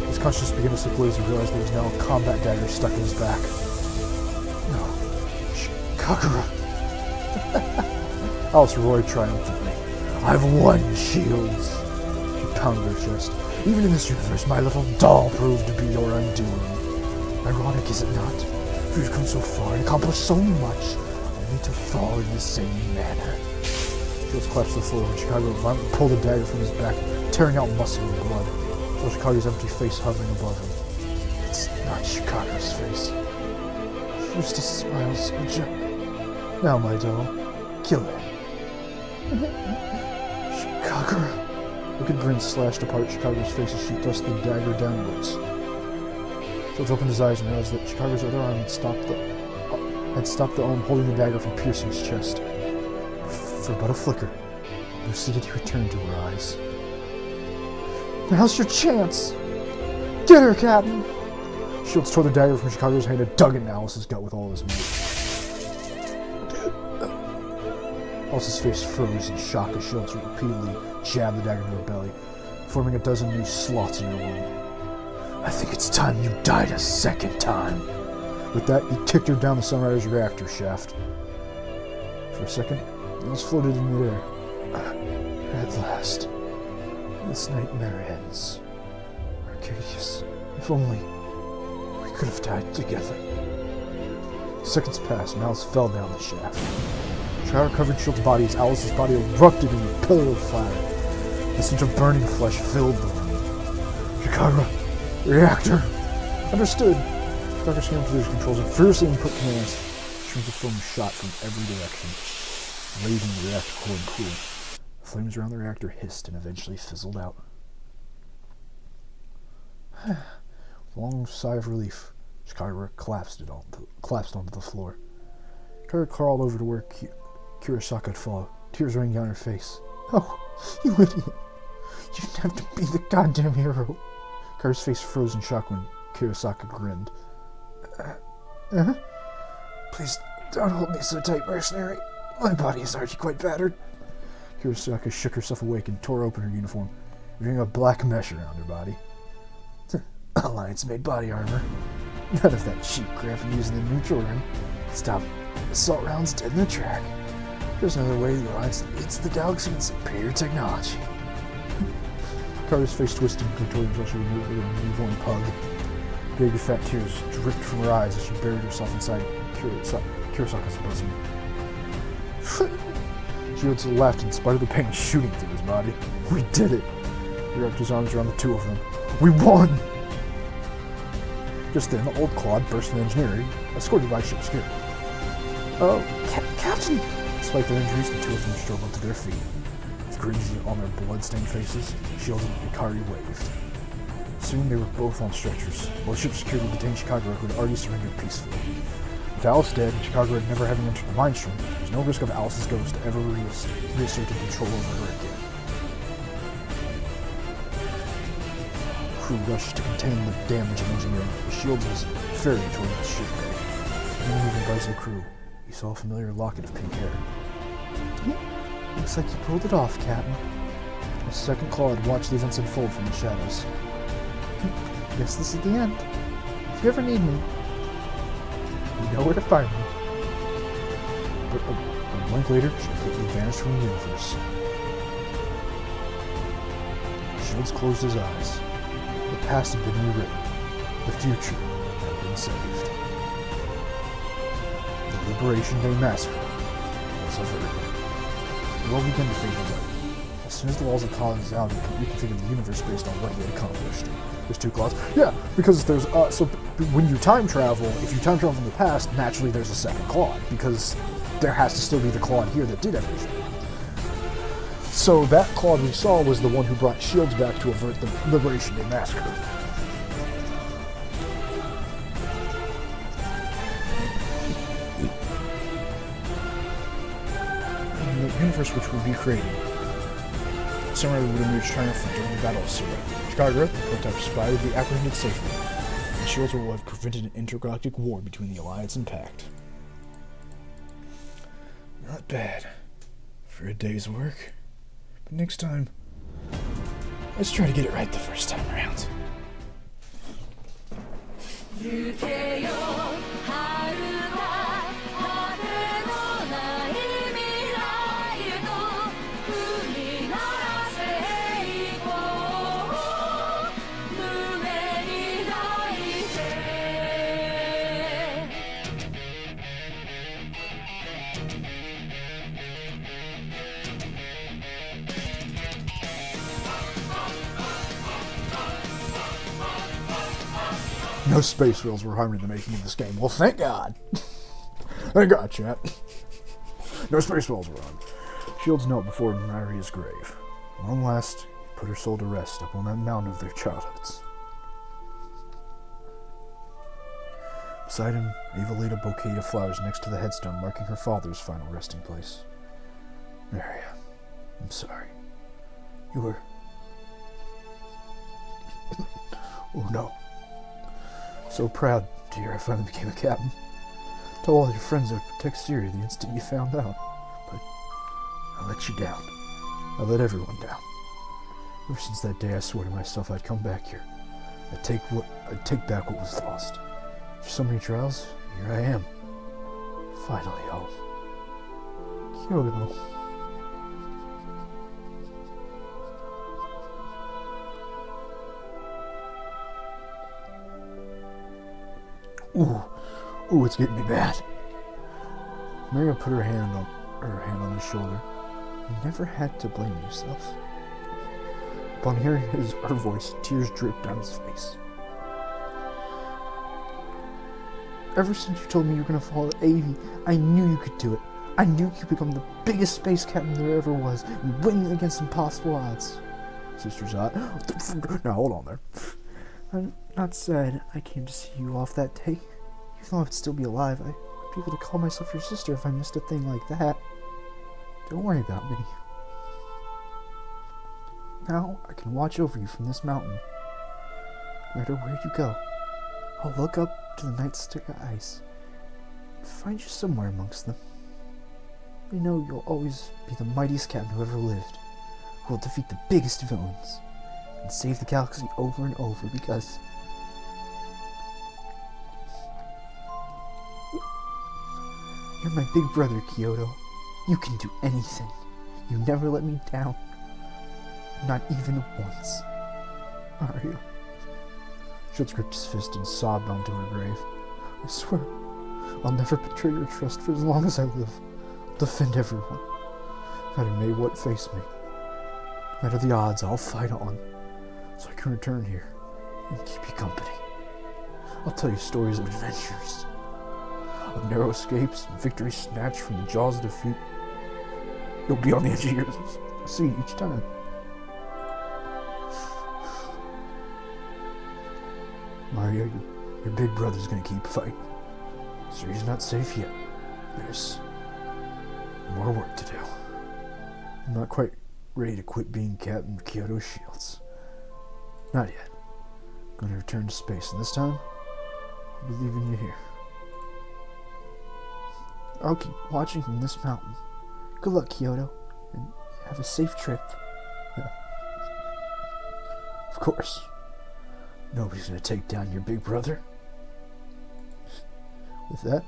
His consciousness began to slip away as he realized there was now a combat dagger stuck in his back. No. Kagura! Alice roared triumphantly. I've won, Shields! She pounded her chest. Even in this universe, my little doll proved to be your undoing. Ironic, is it not? We've come so far and accomplished so much, only to fall in the same manner. Shields collapsed to the floor when Chicago violently pulled a dagger from his back, tearing out muscle and blood. Saw Chicago's empty face hovering above him. It's not Chicago's face. She used to smile so gently. Now, my doll, kill him. Chicago. A wicked grin slashed apart Chicago's face as she thrust the dagger downwards. Shields opened his eyes and realized that Chicago's other arm had stopped the arm holding the dagger from piercing his chest. For but a flicker, lucidity returned to her eyes. Now's your chance! Get her, Captain! Shields tore the dagger from Chicago's hand and dug into Alice's gut with all his might. Alice's face froze in shock as Shields repeatedly jabbed the dagger into her belly, forming a dozen new slots in her wound. I think it's time you died a second time. With that, he kicked her down the Sunrider's reactor shaft. For a second, Alice floated in midair. At last, this nightmare ends. Arcadius, if only we could have died together. Seconds passed, and Alice fell down the shaft. Shroud covered Shield's body as Alice's body erupted in a pillar of fire. The stench of burning flesh filled the room. Chicago, reactor! Understood. Chicago scanned through his controls and fiercely input commands. Streams of foam shot from every direction, raving the reactor core and cooling. The flames around the reactor hissed and eventually fizzled out. With a long sigh of relief, Chicago collapsed onto the floor. Chicago crawled over to where Kurosaka had fallen, tears raining down her face. Oh, you idiot! You didn't have to be the goddamn hero. Chicago's face froze in shock when Kurosaka grinned. Please don't hold me so tight, mercenary. My body is already quite battered. Kurosaka shook herself awake and tore open her uniform, revealing a black mesh around her body. Alliance-made body armor. None of that cheap crap used in the neutral ring. Stop assault rounds dead in the track. There's another way the Alliance leads the galaxy with superior technology. Carter's face twisted and contorted until she removed her newborn pug. Big fat tears dripped from her eyes as she buried herself inside Kurosaka's bosom. Shields laughed in spite of the pain shooting through his body. We did it! He wrapped his arms around the two of them. We won! Just then, the old Claude burst into engineering, escorted by ship security. Oh, Captain! Despite their injuries, the two of them struggled to their feet. With grins on their blood-stained faces, Shields and Ikari waved. Soon they were both on stretchers, while ship security detained Chicago, who had already surrendered peacefully. With Alice dead and Chicago never having entered the mine stream, there was no risk of Alice's ghost ever reasserting control over her again. The crew rushed to contain the damage in engineering, but Shields was ferried toward the ship bay. Even moving by the crew, he saw a familiar locket of pink hair. Looks like you pulled it off, Captain. The second Claude watched the events unfold from the shadows. Guess this is the end. If you ever need me, you know where to find me. But a blink later, she completely vanished from the universe. Shields closed his eyes. The past had been rewritten. The future had been saved. The Liberation Day Massacre was averted. The world began to fade away. As soon as the walls of causality reconfigured the universe based on what he had accomplished. There's two Claudes. Yeah, because there's so when you time travel, if you time travel from the past, naturally there's a second Claude, because there has to still be the Claude here that did everything. So that Claude we saw was the one who brought Shields back to avert the Liberation Day Massacre. In the universe which would be created, Sunrider would emerge triumphant during the Battle of Sunrider. Chicago, the prototype spy, would be apprehended safely, and Shields will have prevented an intergalactic war between the Alliance and Pact. Not bad for a day's work, but next time, let's try to get it right the first time around. No space whales were harmed in the making of this game. Well, thank God. Thank God, chat. No space whales were harmed. Shields knelt before Maria's grave. Long last, put her soul to rest up on that mountain of their childhoods. Beside him, Ava laid a bouquet of flowers next to the headstone marking her father's final resting place. Maria, I'm sorry. You were... Oh no. So proud to hear I finally became a captain. Tell all your friends I would protect Syria the instant you found out. But I let you down. I let everyone down. Ever since that day I swore to myself I'd come back here. I'd take back what was lost. After so many trials, here I am. Finally home. Kyoto. Ooh, it's getting me bad. Maria put her hand on his shoulder. You never had to blame yourself. Upon hearing her voice, tears dripped down his face. Ever since you told me you were going to follow Avy, I knew you could do it. I knew you could become the biggest space captain there ever was and win against impossible odds. Sister's eye. Now hold on there. I'm not sad I came to see you off that day. Even though I'd still be alive, I would be able to call myself your sister if I missed a thing like that. Don't worry about me. Now I can watch over you from this mountain. No matter where you go, I'll look up to the night skies and find you somewhere amongst them. I know you'll always be the mightiest captain who ever lived, who will defeat the biggest villains, and save the galaxy over and over because... You're my big brother, Kyoto. You can do anything. You never let me down. Not even once. Mario. Shields gripped his fist and sobbed onto her grave. I swear, I'll never betray your trust for as long as I live. I'll defend everyone. No matter may what face me. No matter the odds, I'll fight on. So I can return here and keep you company. I'll tell you stories of adventures. Of narrow escapes and victories snatched from the jaws of defeat. You'll be on the edge of your seat each time. Mario, your big brother's gonna keep fighting. So he's not safe yet. There's more work to do. I'm not quite ready to quit being Captain Kyoto Shields. Not yet. I'm gonna return to space, and this time, I'll be leaving you here. I'll keep watching from this mountain. Good luck, Kyoto, and have a safe trip. Of course. Nobody's gonna take down your big brother. With that,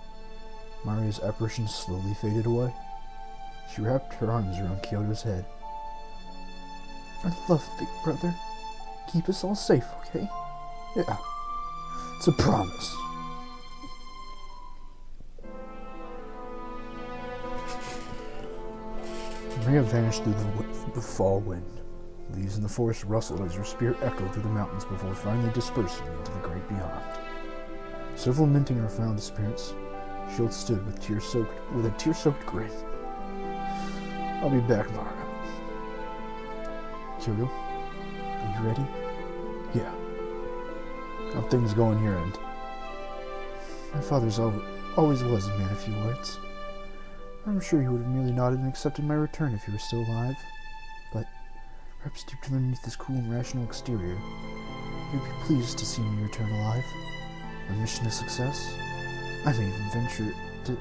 Mario's apparition slowly faded away. She wrapped her arms around Kyoto's head. I love Big Brother. Keep us all safe, okay? Yeah, it's a promise. Maria vanished through the fall wind. Leaves in the forest rustled as her spirit echoed through the mountains before finally dispersing into the great beyond. Still lamenting her found disappearance, Shield stood with a tear-soaked grin. I'll be back, Mario. Kyoto, are you ready? Yeah. How things going here end? My father's always was a man of few words. I'm sure he would have merely nodded and accepted my return if he were still alive. But perhaps deep underneath this cool and rational exterior, he'd be pleased to see me return alive. My mission a success. I may even venture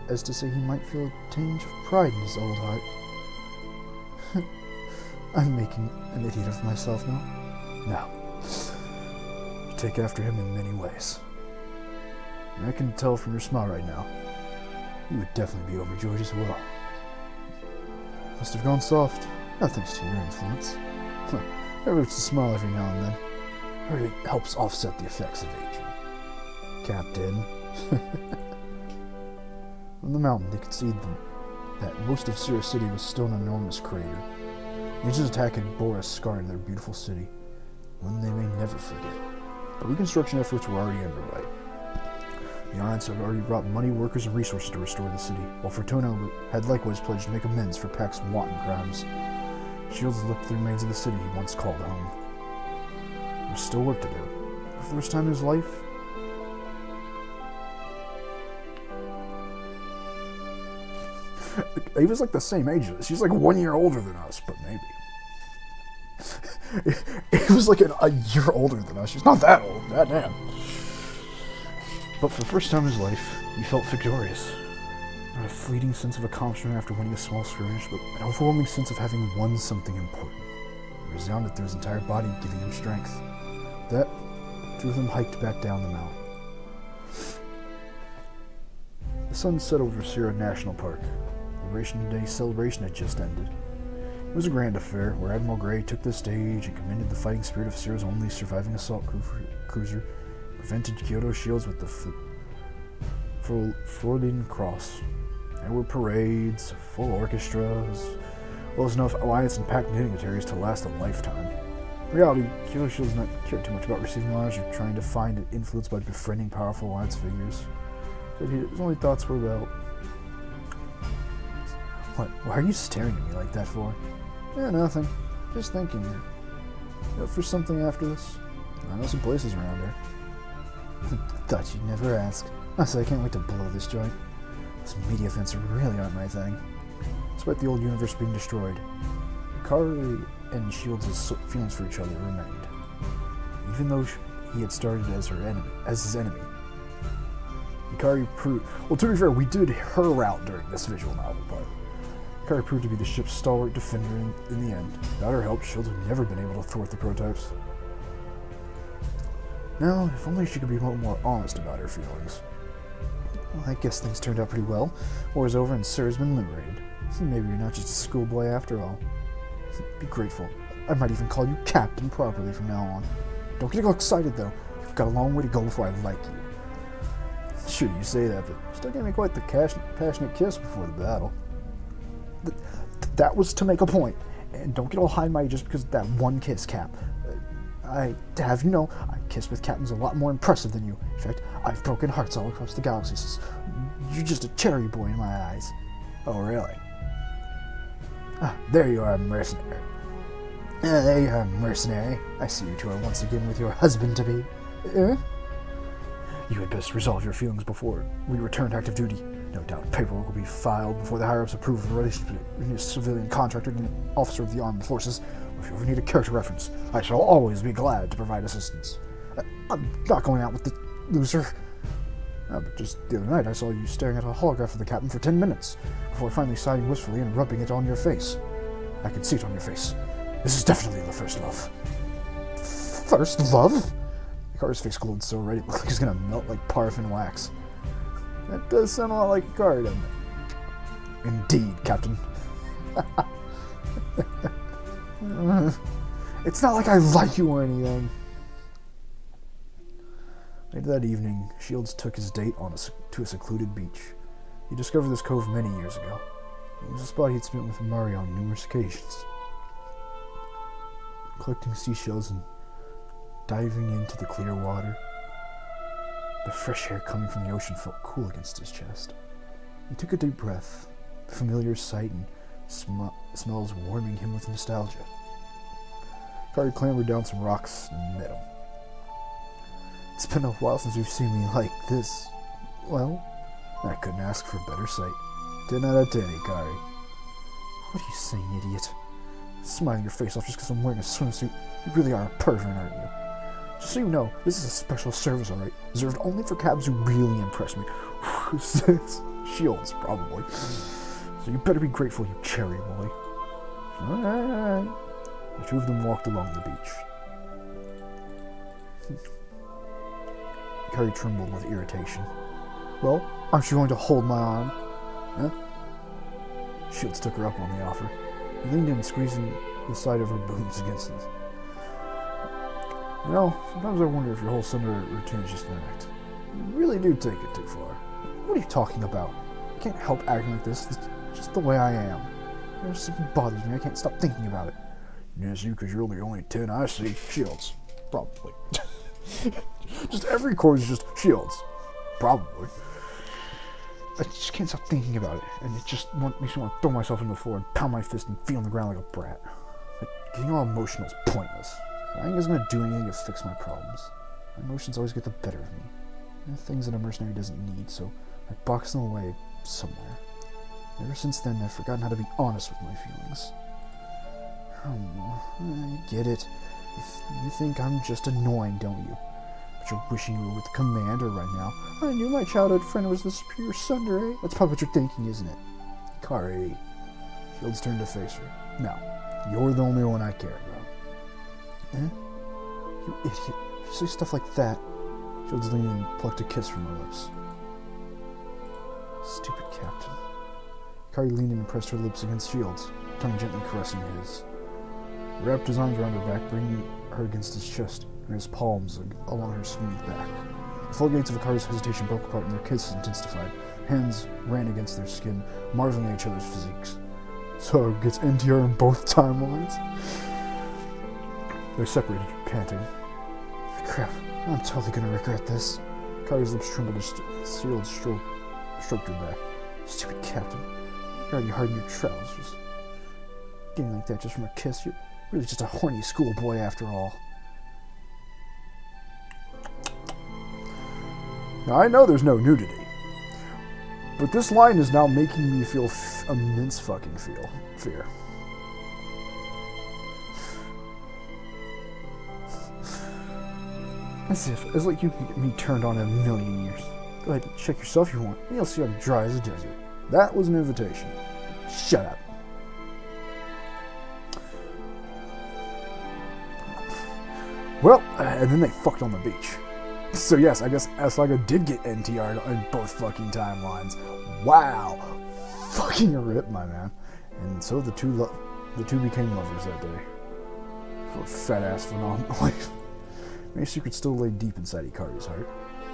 as to say he might feel a tinge of pride in his old heart. I'm making an idiot of myself now. No. You take after him in many ways. And I can tell from your smile right now, you would definitely be overjoyed as well. Must have gone soft. No thanks to your influence. It hurts to smile every now and then. It helps offset the effects of aging. Captain. From the mountain, they could see that most of Sierra City was still an enormous crater. Nature's attack had bore a scar in their beautiful city, one they may never forget. But reconstruction efforts were already underway. The Alliance had already brought money, workers, and resources to restore the city, while Fortuna had likewise pledged to make amends for Pac's wanton crimes. Shields looked at the remains of the city he once called home. There was still work to do. For the first time in his life, he was like the same age as us. He's like 1 year older than us, but maybe. He was like a year older than us. He's not that old. God damn. But for the first time in his life, he felt victorious. Not a fleeting sense of accomplishment after winning a small skirmish, but an overwhelming sense of having won something important. It resounded through his entire body, giving him strength. That, two of them hiked back down the mountain. The sun set over Sierra National Park. Liberation Day celebration had just ended. It was a grand affair, where Admiral Gray took the stage and commended the fighting spirit of Sierra's only surviving assault cruiser, prevented Kyoto Shields with the Freudian Cross. There were parades, full orchestras, well as enough Alliance and Pact dignitaries to last a lifetime. In reality, Kyoto Shields did not care too much about receiving honors or trying to find influence by befriending powerful Alliance figures. But his only thoughts were about... What? Why are you staring at me like that for? Yeah, nothing. Just thinking. You up for something after this? I know some places around here. Thought you'd never ask. Honestly, I can't wait to blow this joint. These media events really aren't my thing. Despite the old universe being destroyed, Hikari and Shields' feelings for each other remained. Even though he had started as his enemy. Hikari proved... Well, to be fair, we did her route during this visual novel, but Kari proved to be the ship's stalwart defender in the end. Without her help, Shields would never been able to thwart the prototypes. Now, if only she could be a little more honest about her feelings. Well, I guess things turned out pretty well. War's over and Sir's been liberated. Maybe you're not just a schoolboy after all. Be grateful. I might even call you Captain properly from now on. Don't get all excited, though. You've got a long way to go before I like you. Sure, you say that, but you still gave me quite the passionate kiss before the battle. That was to make a point. And don't get all high and mighty just because of that one kiss, Cap. I have you know, I kiss with captains a lot more impressive than you. In fact, I've broken hearts all across the galaxies. You're just a cherry boy in my eyes. Oh, really? Ah, there you are, mercenary. There you are, mercenary. I see you two are once again with your husband-to-be. You had best resolve your feelings before we return to active duty. No doubt paperwork will be filed before the higher-ups approve of the relationship between a civilian contractor and an officer of the armed forces. If you ever need a character reference, I shall always be glad to provide assistance. I'm not going out with the loser. But just the other night, I saw you staring at a holograph of the captain for 10 minutes, before finally sighing wistfully and rubbing it on your face. I can see it on your face. This is definitely the first love. First love? Kari's face glowed so red it looked like he's gonna melt like paraffin wax. That does sound a lot like Kari, doesn't it? Indeed, Captain. It's not like I like you or anything. Later that evening, Shields took his date to a secluded beach. He discovered this cove many years ago. It was a spot he'd spent with Mari on numerous occasions. Collecting seashells and diving into the clear water. The fresh air coming from the ocean felt cool against his chest. He took a deep breath, the familiar sight and smells warming him with nostalgia. Kari clambered down some rocks and met him. It's been a while since you've seen me like this. Well, I couldn't ask for a better sight. 10 out of 10, Kari. What are you saying, idiot? Smiling your face off just because I'm wearing a swimsuit. You really are a pervert, aren't you? Just so you know, this is a special service, alright? Reserved only for cabs who really impress me. Shields, probably. So you better be grateful, you cherry boy. Alright. The two of them walked along the beach. Kari trembled with irritation. Well, aren't you going to hold my arm? Huh? Shields took her up on the offer. He leaned in, squeezing the side of her boobs against him. You know, sometimes I wonder if your whole Sunrider routine is just an act. You really do take it too far. What are you talking about? I can't help acting like this. It's just the way I am. There's something bothers me. I can't stop thinking about it. Yes, you, because you're only 10, I see. Shields. Probably. Just every chord is just Shields. Probably. I just can't stop thinking about it, and it just makes me want to throw myself into the floor and pound my fist and feel on the ground like a brat. But getting all emotional is pointless. Crying isn't going to do anything to fix my problems. My emotions always get the better of me. They're things that a mercenary doesn't need, so I box them away somewhere. Ever since then, I've forgotten how to be honest with my feelings. I get it. You think I'm just annoying, don't you? But you're wishing you were with the commander right now. I knew my childhood friend was the superior Sunrider. That's probably what you're thinking, isn't it? Kari. Shields turned to face her. No, you're the only one I care about. Eh? You idiot. If you say stuff like that. Shields leaned in and plucked a kiss from her lips. Stupid captain. Kari leaned in and pressed her lips against Shields, tongue gently caressing his. He wrapped his arms around her back, bringing her against his chest, and his palms along her smooth back. The floodgates of Kari's hesitation broke apart and their kisses intensified. Hands ran against their skin, marveling at each other's physiques. So it gets NTR in both timelines. They separated, panting. Crap, I'm totally gonna regret this. Kari's lips trembled as Shields stroked her back. Stupid captain. You're already hard in your trousers. Getting like that just from a kiss, you're really just a horny schoolboy after all. Now, I know there's no nudity, but this line is now making me feel immense fucking fear. It's like you can get me turned on in a million years. Go ahead and check yourself if you want, and you'll see I'm dry as a desert. That was an invitation. Shut up. Well, and then they fucked on the beach. So yes, I guess Saga did get NTR'd on both fucking timelines. Wow. Fucking rip, my man. And so the two became lovers that day. For a fat-ass phenomenal life. Maybe secret still lay deep inside Hikari's heart.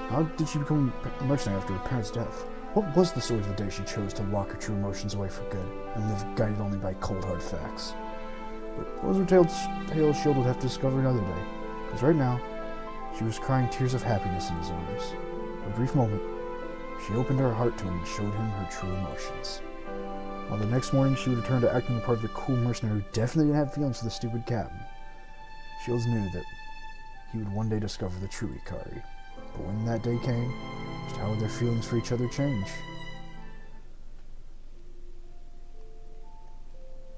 How did she become a mercenary after her parents' death? What was the story of the day she chose to lock her true emotions away for good, and live guided only by cold hard facts? But what was her tale Shield would have to discover another day, because right now, she was crying tears of happiness in his arms. For a brief moment, she opened her heart to him and showed him her true emotions. While the next morning she would return to acting the part of the cool mercenary who definitely didn't have feelings for the stupid captain, Shields knew that he would one day discover the true Hikari. But when that day came, just how would their feelings for each other change?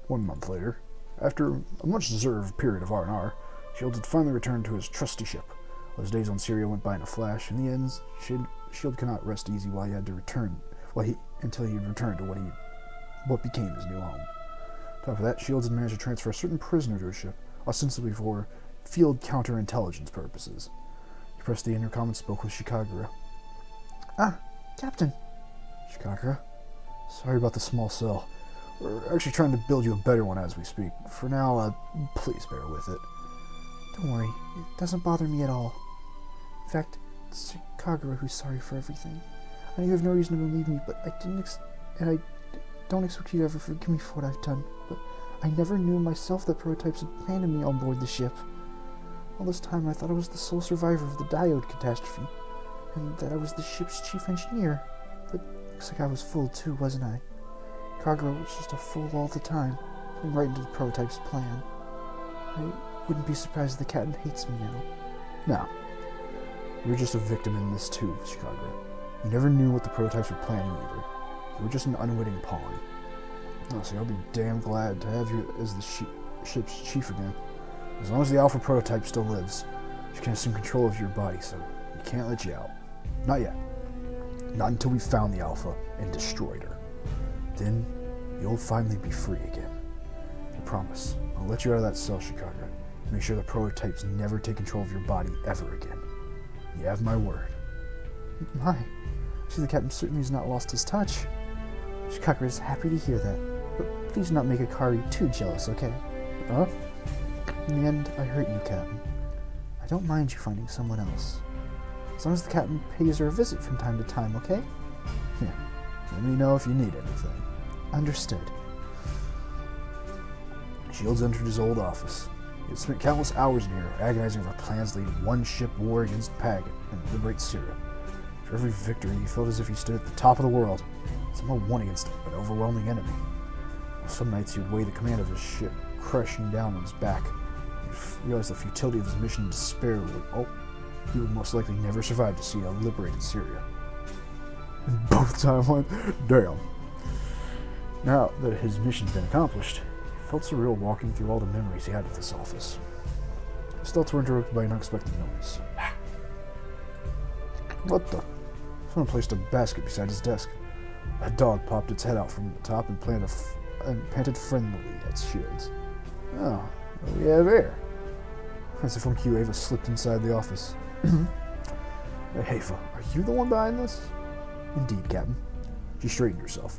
1 month later, after a much-deserved period of R&R, Shields had finally returned to his trusty ship. His days on Syria went by in a flash. In the end, Shield could not rest easy until he had returned to what became his new home. On top of that, Shields had managed to transfer a certain prisoner to his ship, ostensibly for field counterintelligence purposes. He pressed the intercom and spoke with Shikagura. Ah, Captain. Shikagura, sorry about the small cell. We're actually trying to build you a better one as we speak. For now, please bear with it. Don't worry, it doesn't bother me at all. In fact, it's Shikagura who's sorry for everything. I know you have no reason to believe me, but I don't expect you to ever forgive me for what I've done, but I never knew myself that prototypes had planted me on board the ship. All this time I thought I was the sole survivor of the diode catastrophe, and that I was the ship's chief engineer. But looks like I was fooled too, wasn't I? Kagura was just a fool all the time, playing right into the prototype's plan. I wouldn't be surprised if the captain hates me now. No. You're just a victim in this too, Shikagura. You never knew what the prototypes were planning either. You were just an unwitting pawn. Honestly, I'll be damn glad to have you as the ship's chief again. As long as the Alpha prototype still lives, she can assume control of your body, so we can't let you out. Not yet. Not until we found the Alpha and destroyed her. Then, you'll finally be free again. I promise. I'll let you out of that cell, Shikagura. Make sure the prototypes never take control of your body ever again. You have my word. My. I see the captain certainly has not lost his touch. Shikagura is happy to hear that. But please do not make Hikari too jealous, okay? Huh? In the end, I hurt you, Captain. I don't mind you finding someone else. As long as the captain pays her a visit from time to time, okay? Yeah. Let me know if you need anything. Understood. Shields entered his old office. He had spent countless hours in here, agonizing over plans to lead a one-ship war against Pagan and liberate Syria. For every victory, he felt as if he stood at the top of the world, somehow won against an overwhelming enemy. Some nights he would weigh the command of his ship crashing down on his back. He realized the futility of his mission in despair he would most likely never survive to see a liberated Syria. And both timelines, damn. Now that his mission's been accomplished, he felt surreal walking through all the memories he had of this office. His thoughts were interrupted by an unexpected noise. What the? Someone placed a basket beside his desk. A dog popped its head out from the top and panted friendlily at Shields. Oh, what do we have here? As if on cue, Ava slipped inside the office. Hey, Ava, are you the one behind this? Indeed, Captain. She straightened herself.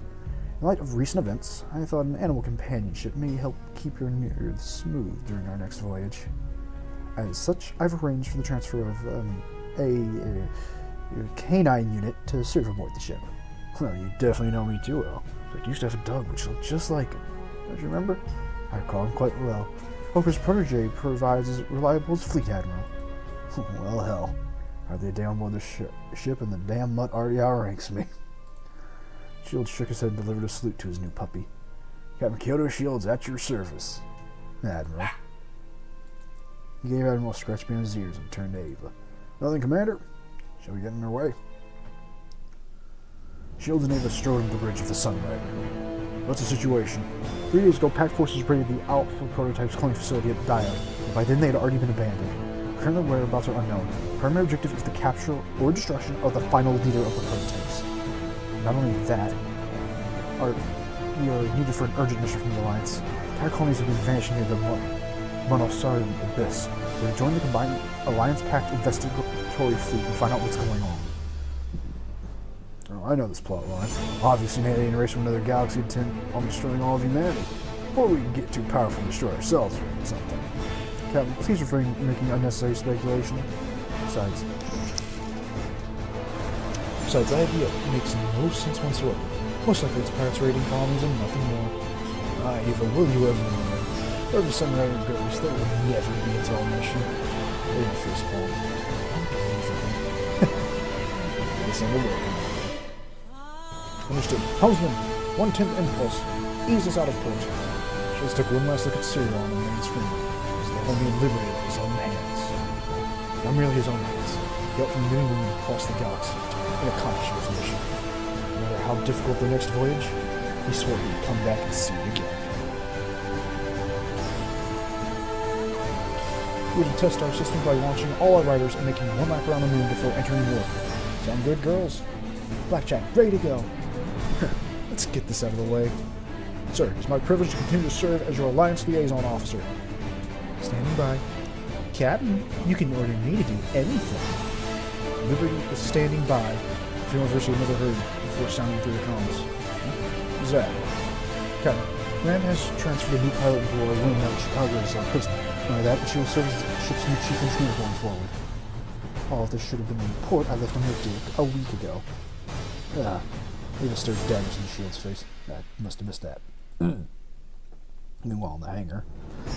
In light of recent events, I thought an animal companionship may help keep your nerves smooth during our next voyage. As such, I've arranged for the transfer of a canine unit to serve aboard the ship. Well, you definitely know me too well. I used to have a dog which looked just like him. Don't you remember? I recall him quite well. Hope his protege provides as reliable as Fleet Admiral. Well, hell. Hardly a day on board the ship and the damn mutt already outranks me. Shields shook his head and delivered a salute to his new puppy. Captain Kyoto Shields at your service, Admiral. He gave Admiral a scratch behind his ears and turned to Ava. Nothing, Commander. Shall we get in our way? Shields and Ava strode into the bridge of the Sunrider. What's the situation? 3 days ago, Pact forces raided the Alpha Prototype's cloning facility at Diode, and by then they had already been abandoned. Current whereabouts are unknown. Primary objective is the capture or destruction of the final leader of the prototypes. Not only that, we are needed for an urgent mission from the Alliance. Entire colonies have been vanishing near the Monosarium Abyss, where join the combined Alliance-packed investigatory fleet and find out what's going on. Oh, I know this plot line. Obviously, an alien race from another galaxy intent on destroying all of humanity. Or we can get too powerful and destroy ourselves or something. Captain, please refrain from making unnecessary speculation. Besides, that idea makes no sense whatsoever. Most likely it's pirates raiding colonies and nothing more. Eva, will you ever learn? Wherever the Sunrider goes, there will never be a tall mission. Or a fist bump. This on the way. Understood. Helmsman, 1/10 impulse. Ease us out of port. Just took one last look at Cyril on the main screen. As the homie liberated his own hands. Not merely his own hands. He helped from many women across the galaxy and accomplished his mission. No matter how difficult the next voyage, he swore he would come back and see it again. We will test our system by launching all our riders and making one lap around the moon before entering warp. Sound good, girls? Blackjack, ready to go. Let's get this out of the way. Sir, it's my privilege to continue to serve as your Alliance Liaison Officer. Standing by. Captain, you can order me to do anything. Liberty is standing by. If you virtually never heard before sounding through the comms. Who's that? Captain, Ram has transferred a new pilot into our room out in Chicago as a prisoner. Not that, but she will serve as the ship's new chief engineer going forward. All of this should have been in the report I left on her deck a week ago. Eva stared daggers in Shield's face. I must have missed that. Meanwhile, in the hangar,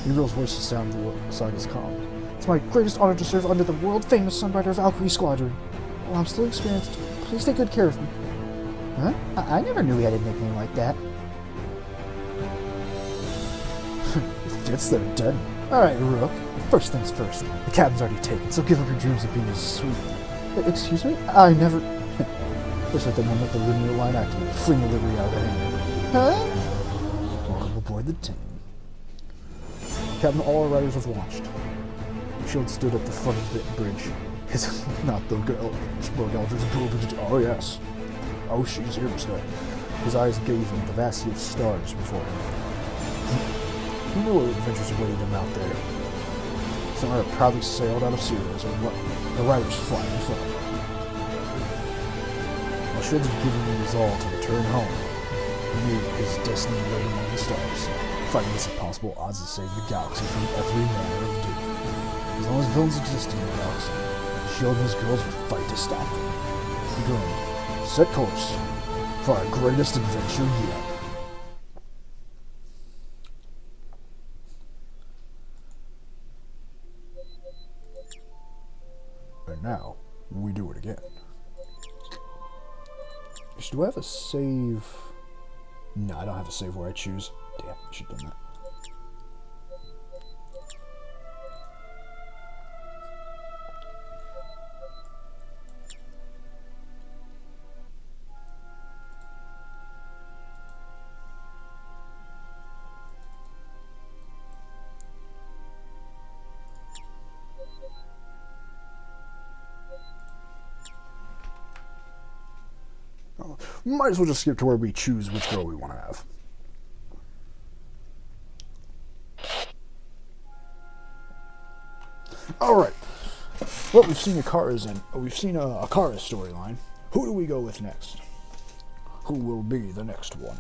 Gabriel's voice sounded inside his comm. It's my greatest honor to serve under the world-famous Sunrider Valkyrie Squadron. While I'm still experienced, please take good care of me. Huh? I never knew he had a nickname like that. It's there, dead. Alright, Rook. First things first. The cabin's already taken, so give up your dreams of being a sweet. Excuse me? I never... Just at the moment the linear line activated, fling the Liberty out of the hangar. Huh? Welcome aboard the team. Captain, all our riders have launched. Shield stood at the front of the bridge. His... not the girl. Spoke Eldridge. Oh, yes. Oh, she's here to stay. His eyes gazing at the vastity of stars before him. Who knew what adventures awaited him out there? Sunrider proudly sailed out of Sirius, and the riders flying in front. While Shred's giving his all to return home, he knew his destiny lay among the stars, fighting against impossible odds to save the galaxy from every manner of doom. As long as villains exist in the galaxy, Shield and his girls would fight to stop them. He grinned. Set course for our greatest adventure yet. And now, we do it again. Do I have a save? No, I don't have a save where I choose. Damn, I should have done that. Might as well just skip to where we choose which girl we want to have. Alright. Well, we've seen Akara's storyline. Who do we go with next? Who will be the next one?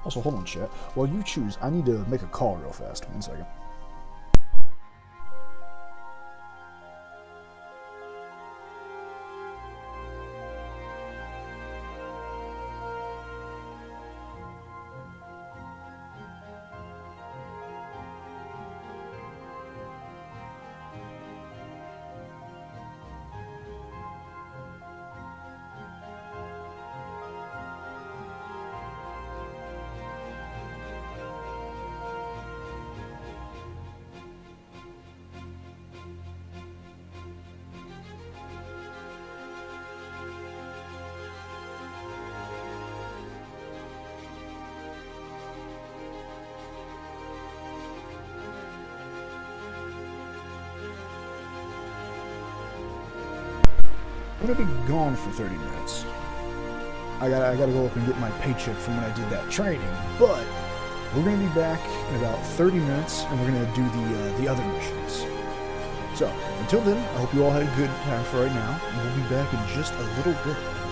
Also, hold on, chat. While you choose, I need to make a call real fast. 1 second. I'm going to be gone for 30 minutes. I gotta go up and get my paycheck from when I did that training, but we're going to be back in about 30 minutes, and we're going to do the other missions. So, until then, I hope you all had a good time for right now, and we'll be back in just a little bit.